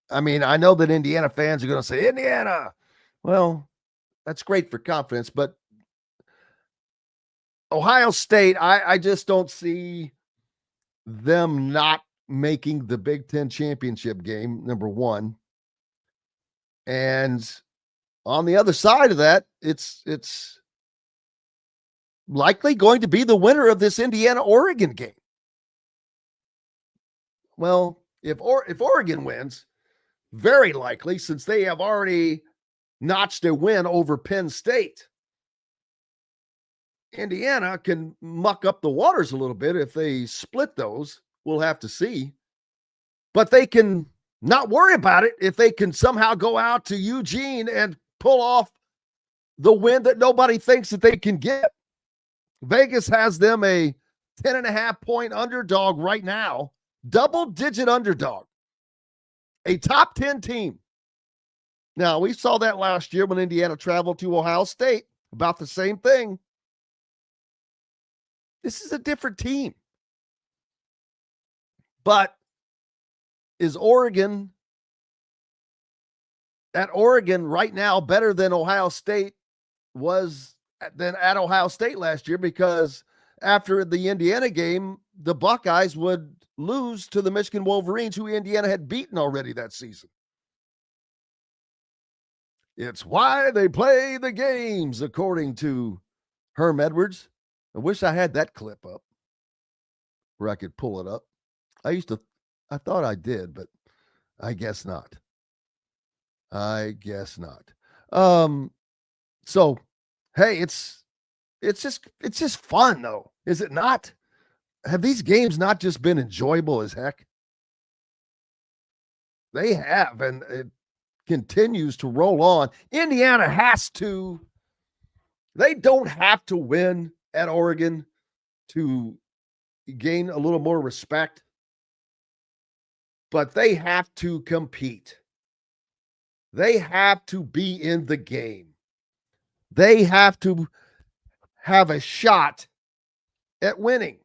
I mean, I know that Indiana fans are going to say, Indiana. Well, that's great for confidence, but Ohio State, I just don't see them not making the Big Ten championship game, number 1. And on the other side of that, it's likely going to be the winner of this Indiana-Oregon game. Well, if Oregon wins, very likely, since they have already notched a win over Penn State, Indiana can muck up the waters a little bit if they split those. We'll have to see. But they can not worry about it if they can somehow go out to Eugene and pull off the win that nobody thinks that they can get. Vegas has them a 10.5-point underdog right now, double-digit underdog, a top 10 team. Now, we saw that last year when Indiana traveled to Ohio State, about the same thing. This is a different team. But is Oregon right now better than Ohio State was than at Ohio State last year? Because after the Indiana game, the Buckeyes would lose to the Michigan Wolverines, who Indiana had beaten already that season. It's why they play the games, according to Herm Edwards. I wish I had that clip up where I could pull it up. I thought I did, but I guess not. I guess not. So, hey, it's just fun though, is it not? Have these games not just been enjoyable as heck? They have, and it continues to roll on. Indiana has to. They don't have to win at Oregon to gain a little more respect, but they have to compete. They have to be in the game. They have to have a shot at winning.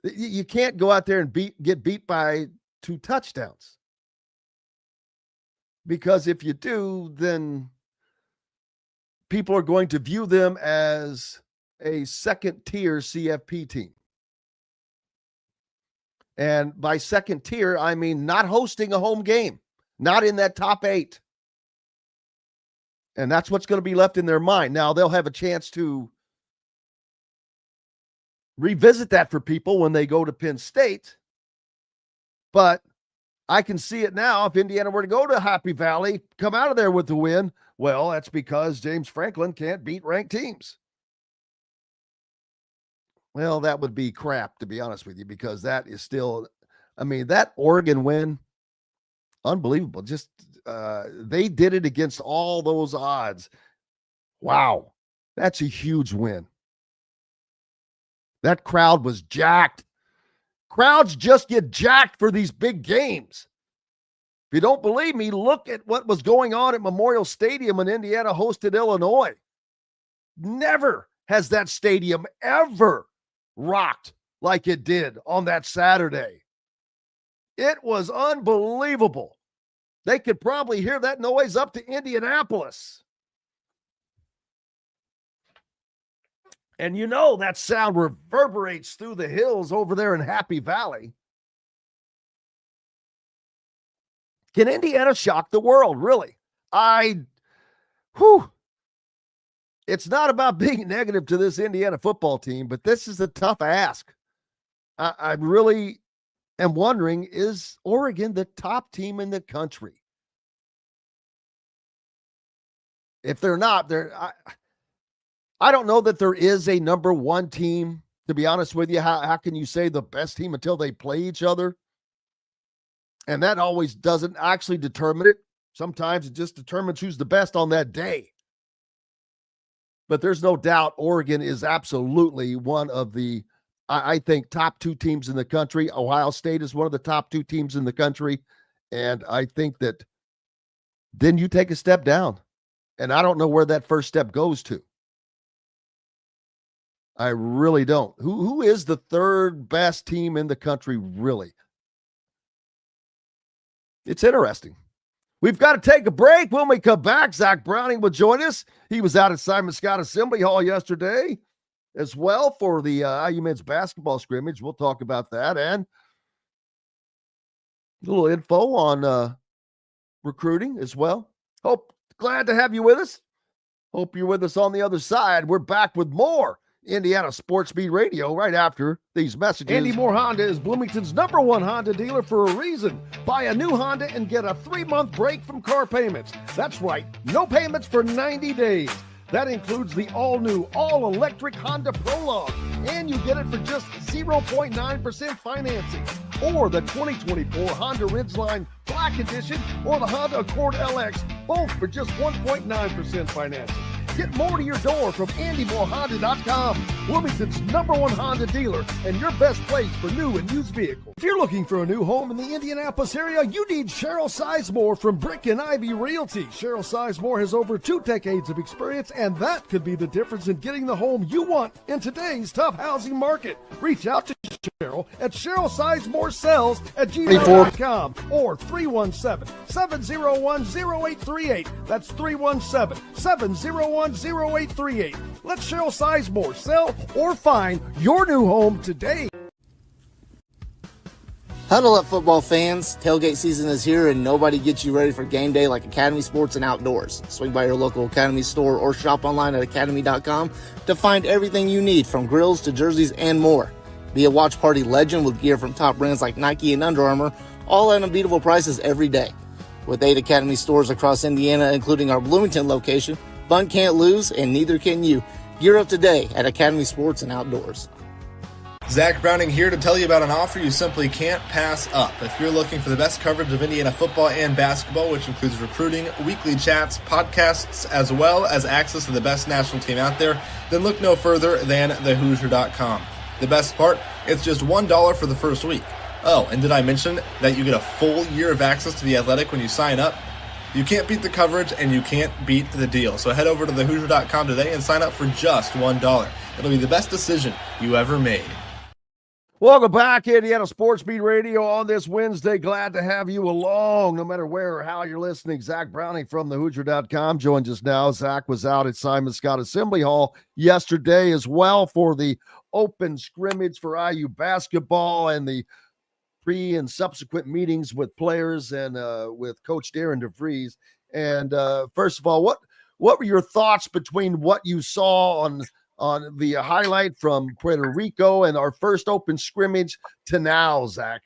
You can't go out there and get beat by 2 touchdowns. Because if you do, then people are going to view them as a second-tier CFP team. And by second tier, I mean not hosting a home game, not in that top 8. And that's what's going to be left in their mind. Now, they'll have a chance to revisit that for people when they go to Penn State. But I can see it now. If Indiana were to go to Happy Valley, come out of there with the win, well, that's because James Franklin can't beat ranked teams. Well, that would be crap, to be honest with you, because that is still, I mean, that Oregon win, unbelievable. Just, they did it against all those odds. Wow. That's a huge win. That crowd was jacked. Crowds just get jacked for these big games. If you don't believe me, look at what was going on at Memorial Stadium when Indiana hosted Illinois. Never has that stadium ever rocked like it did on that Saturday. It was unbelievable. They could probably hear that noise up to Indianapolis. And you know that sound reverberates through the hills over there in Happy Valley. Can Indiana shock the world, really? It's not about being negative to this Indiana football team, but this is a tough ask. I really am wondering, is Oregon the top team in the country? If they're not, I don't know that there is a number 1 team, to be honest with you. How can you say the best team until they play each other? And that always doesn't actually determine it. Sometimes it just determines who's the best on that day. But there's no doubt Oregon is absolutely one of the, I think, top 2 teams in the country. Ohio State is one of the top 2 teams in the country. And I think that then you take a step down. And I don't know where that first step goes to. I really don't. Who is the 3rd best team in the country, really? It's interesting. We've got to take a break. When we come back, Zach Browning will join us. He was out at Simon Scott Assembly Hall yesterday as well for the IU men's basketball scrimmage. We'll talk about that and a little info on recruiting as well. Glad to have you with us. Hope you're with us on the other side. We're back with more Indiana Sports Beat Radio right after these messages. Andy Moore Honda is Bloomington's #1 Honda dealer for a reason. Buy a new Honda and get a 3-month break from car payments. That's right, no payments for 90 days. That includes the all-new, all-electric Honda Prologue, and you get it for just 0.9% financing. Or the 2024 Honda Ridgeline Black Edition or the Honda Accord LX, both for just 1.9% financing. Get more to your door from AndyMooreHonda.com, Bloomington's #1 Honda dealer and your best place for new and used vehicles. If you're looking for a new home in the Indianapolis area, you need Cheryl Sizemore from Brick and Ivy Realty. Cheryl Sizemore has over 2 decades of experience, and that could be the difference in getting the home you want in today's tough housing market. Reach out to Cheryl at CherylSizemore@gmail.com or 317-701-0838. That's 317-701-0838. Let Cheryl Sizemore sell or find your new home today. Huddle up, football fans. Tailgate season is here, and nobody gets you ready for game day like Academy Sports and Outdoors. Swing by your local Academy store or shop online at academy.com to find everything you need, from grills to jerseys and more. Be a watch party legend with gear from top brands like Nike and Under Armour, all at unbeatable prices every day. With 8 Academy stores across Indiana, including our Bloomington location, fun can't lose, and neither can you. Gear up today at Academy Sports and Outdoors. Zach Browning here to tell you about an offer you simply can't pass up. If you're looking for the best coverage of Indiana football and basketball, which includes recruiting, weekly chats, podcasts, as well as access to the best national team out there, then look no further than thehoosier.com. The best part, it's just $1 for the first week. Oh, and did I mention that you get a full year of access to The Athletic when you sign up? You can't beat the coverage and you can't beat the deal. So head over to thehoosier.com today and sign up for just $1. It'll be the best decision you ever made. Welcome back, Indiana Sports Beat Radio on this Wednesday. Glad to have you along, no matter where or how you're listening. Zach Browning from thehoosier.com joins us now. Zach was out at Simon Scott Assembly Hall yesterday as well for the open scrimmage for IU basketball and the pre and subsequent meetings with players and with Coach Darian DeVries. And first of all, what were your thoughts between what you saw on the highlight from Puerto Rico and our first open scrimmage to now, Zach?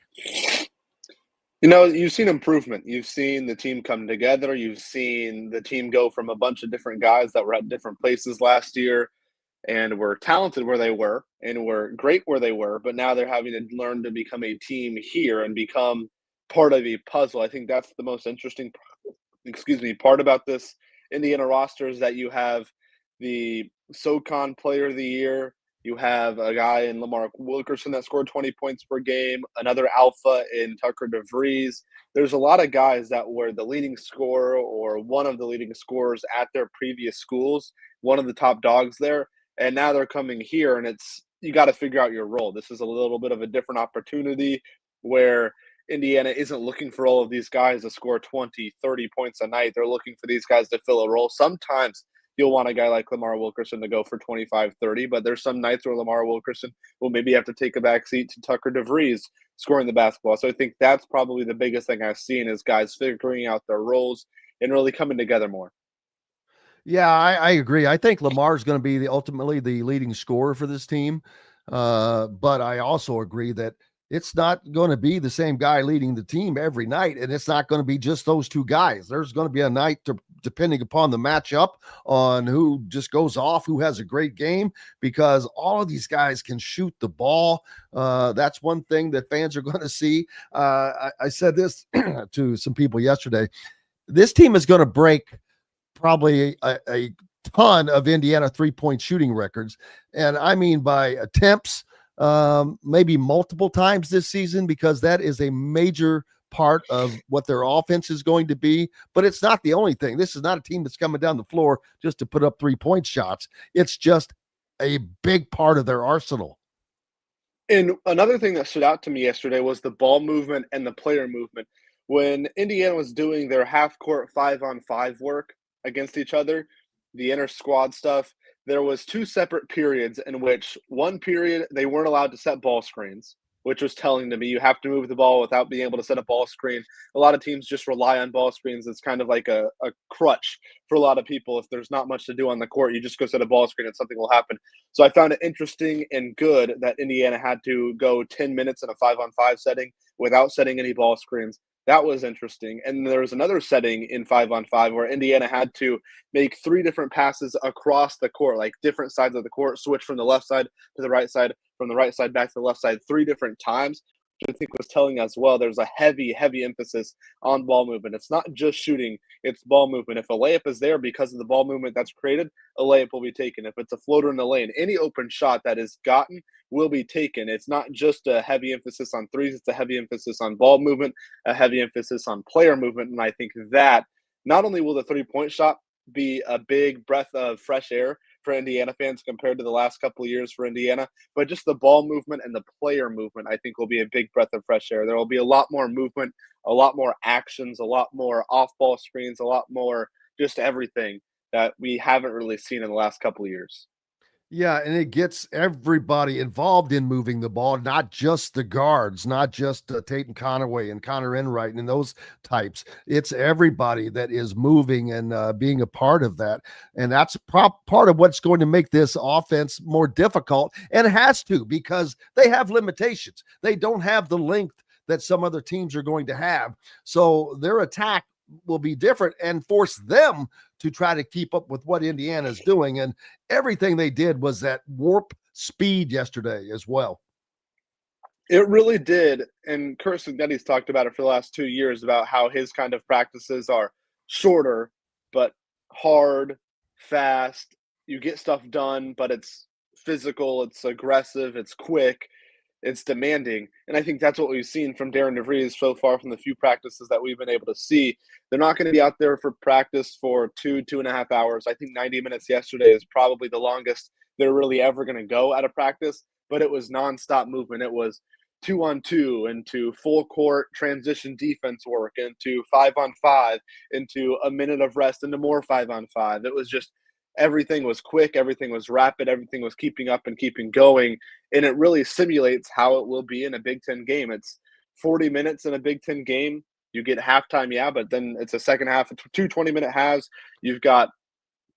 You know, you've seen improvement. You've seen the team come together. You've seen the team go from a bunch of different guys that were at different places last year and were talented where they were and were great where they were, but now they're having to learn to become a team here and become part of a puzzle. I think that's the most interesting part about this Indiana roster is that you have the SoCon Player of the Year. You have a guy in Lamar Wilkerson that scored 20 points per game, another alpha in Tucker DeVries. There's a lot of guys that were the leading scorer or one of the leading scorers at their previous schools, one of the top dogs there, and now they're coming here, and you got to figure out your role. This is a little bit of a different opportunity where Indiana isn't looking for all of these guys to score 20, 30 points a night. They're looking for these guys to fill a role. Sometimes you'll want a guy like Lamar Wilkerson to go for 25, 30, but there's some nights where Lamar Wilkerson will maybe have to take a back seat to Tucker DeVries scoring the basketball. So I think that's probably the biggest thing I've seen is guys figuring out their roles and really coming together more. Yeah, I agree. I think Lamar's going to be ultimately the leading scorer for this team. But I also agree that it's not going to be the same guy leading the team every night, and it's not going to be just those two guys. There's going to be a night, depending upon the matchup, on who just goes off, who has a great game, because all of these guys can shoot the ball. That's one thing that fans are going to see. I said this to some people yesterday. This team is going to break probably a ton of Indiana three-point shooting records, and I mean by attempts, maybe multiple times this season, because that is a major part of what their offense is going to be. But it's not the only thing. This is not a team that's coming down the floor just to put up 3-point shots. It's just a big part of their arsenal. And another thing that stood out to me yesterday was the ball movement and the player movement. When Indiana was doing their half-court 5-on-5 work against each other, the inter-squad stuff, there was 2 separate periods in which one period they weren't allowed to set ball screens, which was telling to me you have to move the ball without being able to set a ball screen. A lot of teams just rely on ball screens. It's kind of like a crutch for a lot of people. If there's not much to do on the court, you just go set a ball screen and something will happen. So I found it interesting and good that Indiana had to go 10 minutes in a 5-on-5 setting without setting any ball screens. That was interesting. And there was another setting in 5-on-5 where Indiana had to make 3 different passes across the court, like different sides of the court, switch from the left side to the right side, from the right side back to the left side 3 different times, which I think was telling us, well, there's a heavy emphasis on ball movement. It's not just shooting, it's ball movement. If a layup is there because of the ball movement that's created, a layup will be taken. If it's a floater in the lane, any open shot that is gotten will be taken. It's not just a heavy emphasis on threes, it's a heavy emphasis on ball movement, a heavy emphasis on player movement. And I think that not only will the 3-point shot be a big breath of fresh air for Indiana fans compared to the last couple of years for Indiana, but just the ball movement and the player movement, I think, will be a big breath of fresh air. There will be a lot more movement, a lot more actions, a lot more off-ball screens, a lot more just everything that we haven't really seen in the last couple of years. Yeah, and it gets everybody involved in moving the ball, not just the guards, not just Tatum Conaway and Connor Enright and those types. It's everybody that is moving and being a part of that. And that's part of what's going to make this offense more difficult. And it has to, because they have limitations. They don't have the length that some other teams are going to have. So their attack will be different and force them to try to keep up with what Indiana is doing. And everything they did was at warp speed yesterday as well. It really did. And Kurt Cignetti's talked about it for the last 2 years about how his kind of practices are shorter, but hard, fast. You get stuff done, but it's physical, it's aggressive, it's quick, it's demanding. And I think that's what we've seen from Darian DeVries so far from the few practices that we've been able to see. They're not going to be out there for practice for 2.5 hours. I think 90 minutes yesterday is probably the longest they're really ever going to go out of practice, but it was nonstop movement. It was 2-on-2 into full court transition defense work, into 5-on-5, into a minute of rest, into more 5-on-5. It was just everything was quick, everything was rapid, everything was keeping up and keeping going, and it really simulates how it will be in a Big Ten game. It's 40 minutes in a Big Ten game. You get halftime, yeah, but then it's a second half, 2 20-minute halves. You've got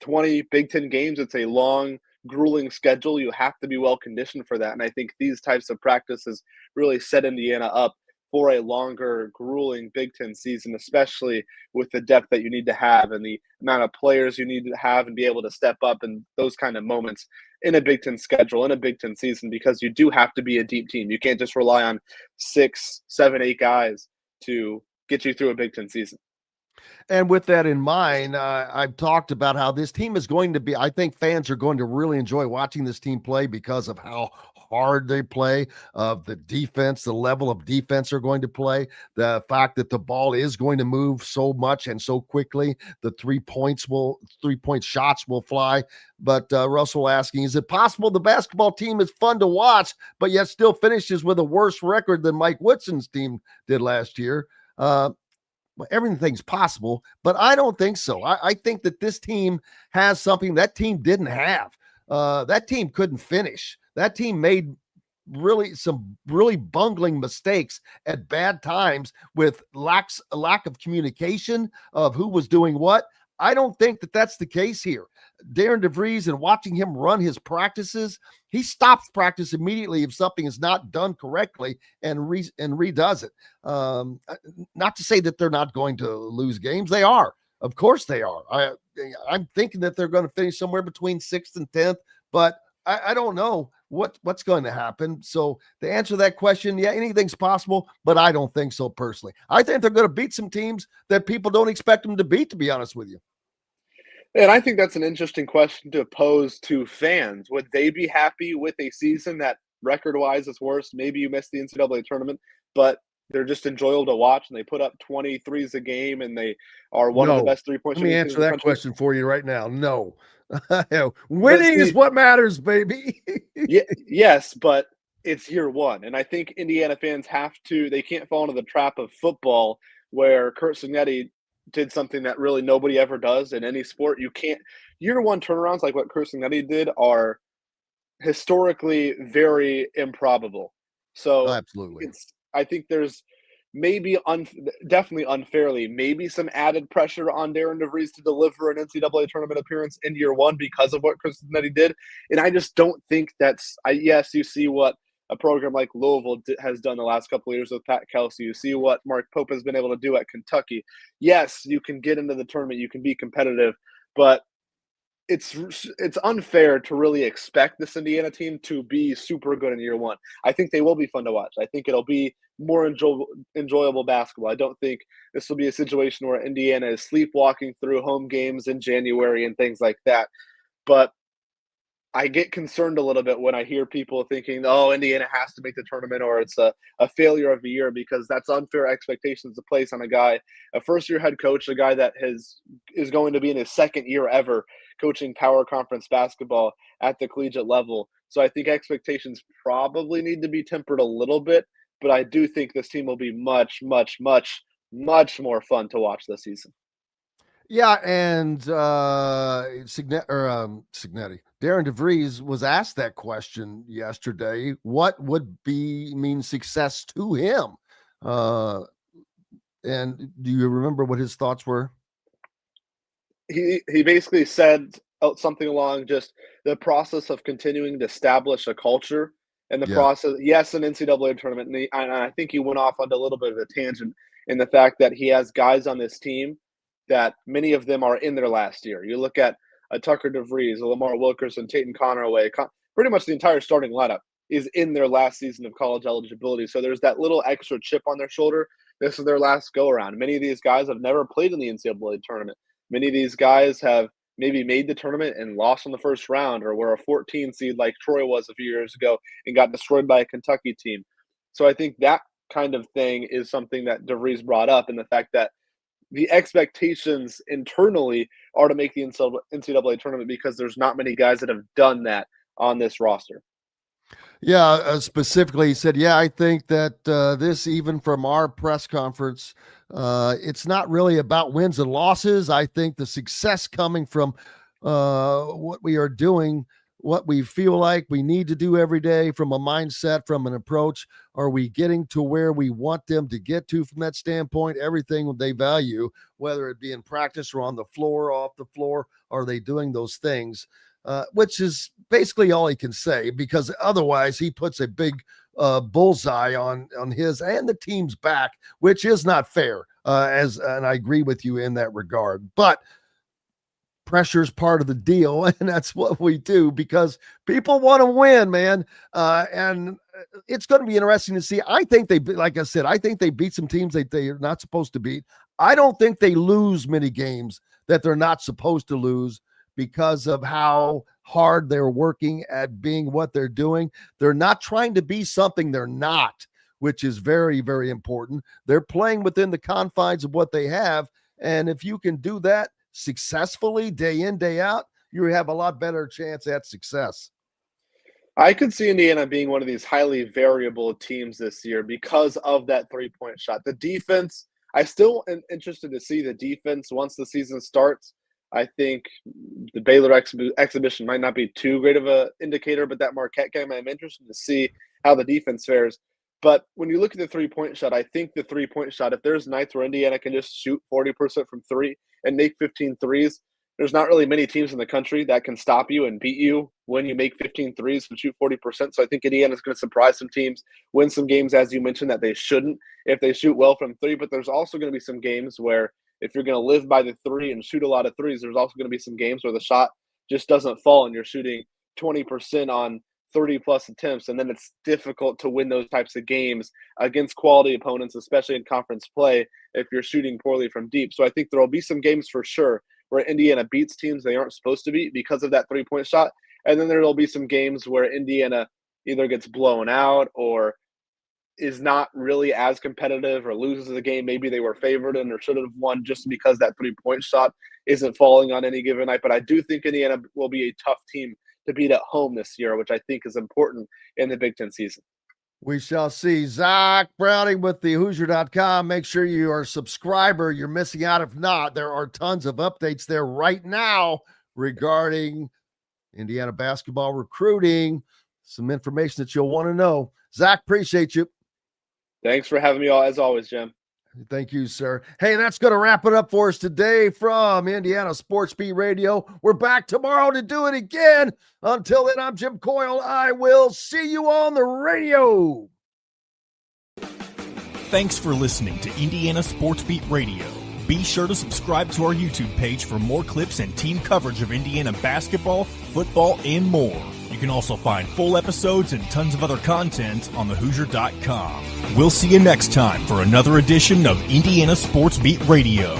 20 Big Ten games. It's a long, grueling schedule. You have to be well conditioned for that. And I think these types of practices really set Indiana up for a longer, grueling Big Ten season, especially with the depth that you need to have and the amount of players you need to have and be able to step up in those kind of moments in a Big Ten schedule, in a Big Ten season, because you do have to be a deep team. You can't just rely on 6, 7, 8 guys to get you through a Big Ten season. And with that in mind, I've talked about how this team is going to be, I think fans are going to really enjoy watching this team play because of how hard they play, of the defense, the level of defense they're going to play, the fact that the ball is going to move so much and so quickly, the 3-point shots will fly. But Russell asking, is it possible the basketball team is fun to watch, but yet still finishes with a worse record than Mike Woodson's team did last year? Well, everything's possible, but I don't think so. I think that this team has something that team didn't have. That team couldn't finish. That team made some really bungling mistakes at bad times with lack of communication of who was doing what. I don't think that that's the case here. Darian DeVries, and watching him run his practices, he stops practice immediately if something is not done correctly and redoes it. Not to say that they're not going to lose games. They are. Of course they are. I'm thinking that they're going to finish somewhere between 6th and 10th, but I don't know what's going to happen. So to answer that question, yeah, anything's possible, but I don't think so personally. I think they're going to beat some teams that people don't expect them to beat, to be honest with you. And I think that's an interesting question to pose to fans. Would they be happy with a season that record-wise is worse? Maybe you missed the NCAA tournament, but they're just enjoyable to watch, and they put up 23s a game, and they are one of the best three-point shooting teams in the country. Let me answer that question for you right now. No. Winning is what matters, baby. Yes, but it's year one. And I think Indiana fans they can't fall into the trap of football where Kurt Cignetti did something that really nobody ever does in any sport. You can't year one turnarounds like what Kurt Cignetti did are historically very improbable. So absolutely. I think there's maybe definitely unfairly, maybe some added pressure on Darian DeVries to deliver an NCAA tournament appearance in year one because of what Chris Cincinnati did. And I just don't think yes, you see what a program like Louisville has done the last couple of years with Pat Kelsey. You see what Mark Pope has been able to do at Kentucky. Yes, you can get into the tournament, you can be competitive, but it's unfair to really expect this Indiana team to be super good in year one. I think they will be fun to watch. I think it'll be more enjoyable basketball. I don't think this will be a situation where Indiana is sleepwalking through home games in January and things like that. But I get concerned a little bit when I hear people thinking, oh, Indiana has to make the tournament or it's a failure of the year, because that's unfair expectations to place on a first-year head coach, a guy that is going to be in his second year ever coaching power conference basketball at the collegiate level. So I think expectations probably need to be tempered a little bit, but I do think this team will be much, much, much, much more fun to watch this season. Yeah, and Cignetti, Darian DeVries was asked that question yesterday. What would mean success to him? And do you remember what his thoughts were? He basically said something along just the process of continuing to establish a culture in the process. Yes, an NCAA tournament, and I think he went off onto a little bit of a tangent in the fact that he has guys on this team that many of them are in their last year. You look at a Tucker DeVries, a Lamar Wilkerson, Tatum Conaway, pretty much the entire starting lineup is in their last season of college eligibility. So there's that little extra chip on their shoulder. This is their last go-around. Many of these guys have never played in the NCAA tournament. Many of these guys have maybe made the tournament and lost in the first round, or were a 14 seed like Troy was a few years ago and got destroyed by a Kentucky team. So I think that kind of thing is something that DeVries brought up, and the fact that the expectations internally are to make the NCAA tournament because there's not many guys that have done that on this roster. Yeah, specifically, he said, I think that this, even from our press conference, it's not really about wins and losses. I think the success coming from what we are doing, what we feel like we need to do every day, from a mindset, from an approach. Are we getting to where we want them to get to from that standpoint? Everything they value, whether it be in practice or on the floor, off the floor, are they doing those things? Which is basically all he can say, because otherwise he puts a big bullseye on his and the team's back, which is not fair. And I agree with you in that regard. But pressure is part of the deal, and that's what we do because people want to win, man. And it's going to be interesting to see. I think like I said, I think they beat some teams that they are not supposed to beat. I don't think they lose many games that they're not supposed to lose, because of how hard they're working at being what they're doing. They're not trying to be something they're not, which is very, very important. They're playing within the confines of what they have. And if you can do that successfully day in, day out, you have a lot better chance at success. I could see Indiana being one of these highly variable teams this year because of that three-point shot. The defense, I still am interested to see the defense once the season starts. I think the Baylor exhibition might not be too great of an indicator, but that Marquette game, I'm interested to see how the defense fares. But when you look at the three-point shot, I think the three-point shot, if there's nights where Indiana can just shoot 40% from three and make 15 threes, there's not really many teams in the country that can stop you and beat you when you make 15 threes and shoot 40%. So I think Indiana's going to surprise some teams, win some games, as you mentioned, that they shouldn't if they shoot well from three. But there's also going to be some games where if you're going to live by the three and shoot a lot of threes, there's also going to be some games where the shot just doesn't fall and you're shooting 20% on 30-plus attempts, and then it's difficult to win those types of games against quality opponents, especially in conference play, if you're shooting poorly from deep. So I think there will be some games for sure where Indiana beats teams they aren't supposed to beat because of that three-point shot, and then there will be some games where Indiana either gets blown out or is not really as competitive or loses the game maybe they were favored in or should have won just because that three-point shot isn't falling on any given night. But I do think Indiana will be a tough team to beat at home this year, which I think is important in the Big Ten season. We shall see. Zach Browning with the Hoosier.com. Make sure you are a subscriber. You're missing out. If not, there are tons of updates there right now regarding Indiana basketball recruiting, some information that you'll want to know. Zach, appreciate you. Thanks for having me all, as always, Jim. Thank you, sir. Hey, that's going to wrap it up for us today from Indiana Sports Beat Radio. We're back tomorrow to do it again. Until then, I'm Jim Coyle. I will see you on the radio. Thanks for listening to Indiana Sports Beat Radio. Be sure to subscribe to our YouTube page for more clips and team coverage of Indiana basketball, football, and more. You can also find full episodes and tons of other content on thehoosier.com. We'll see you next time for another edition of Indiana Sports Beat Radio.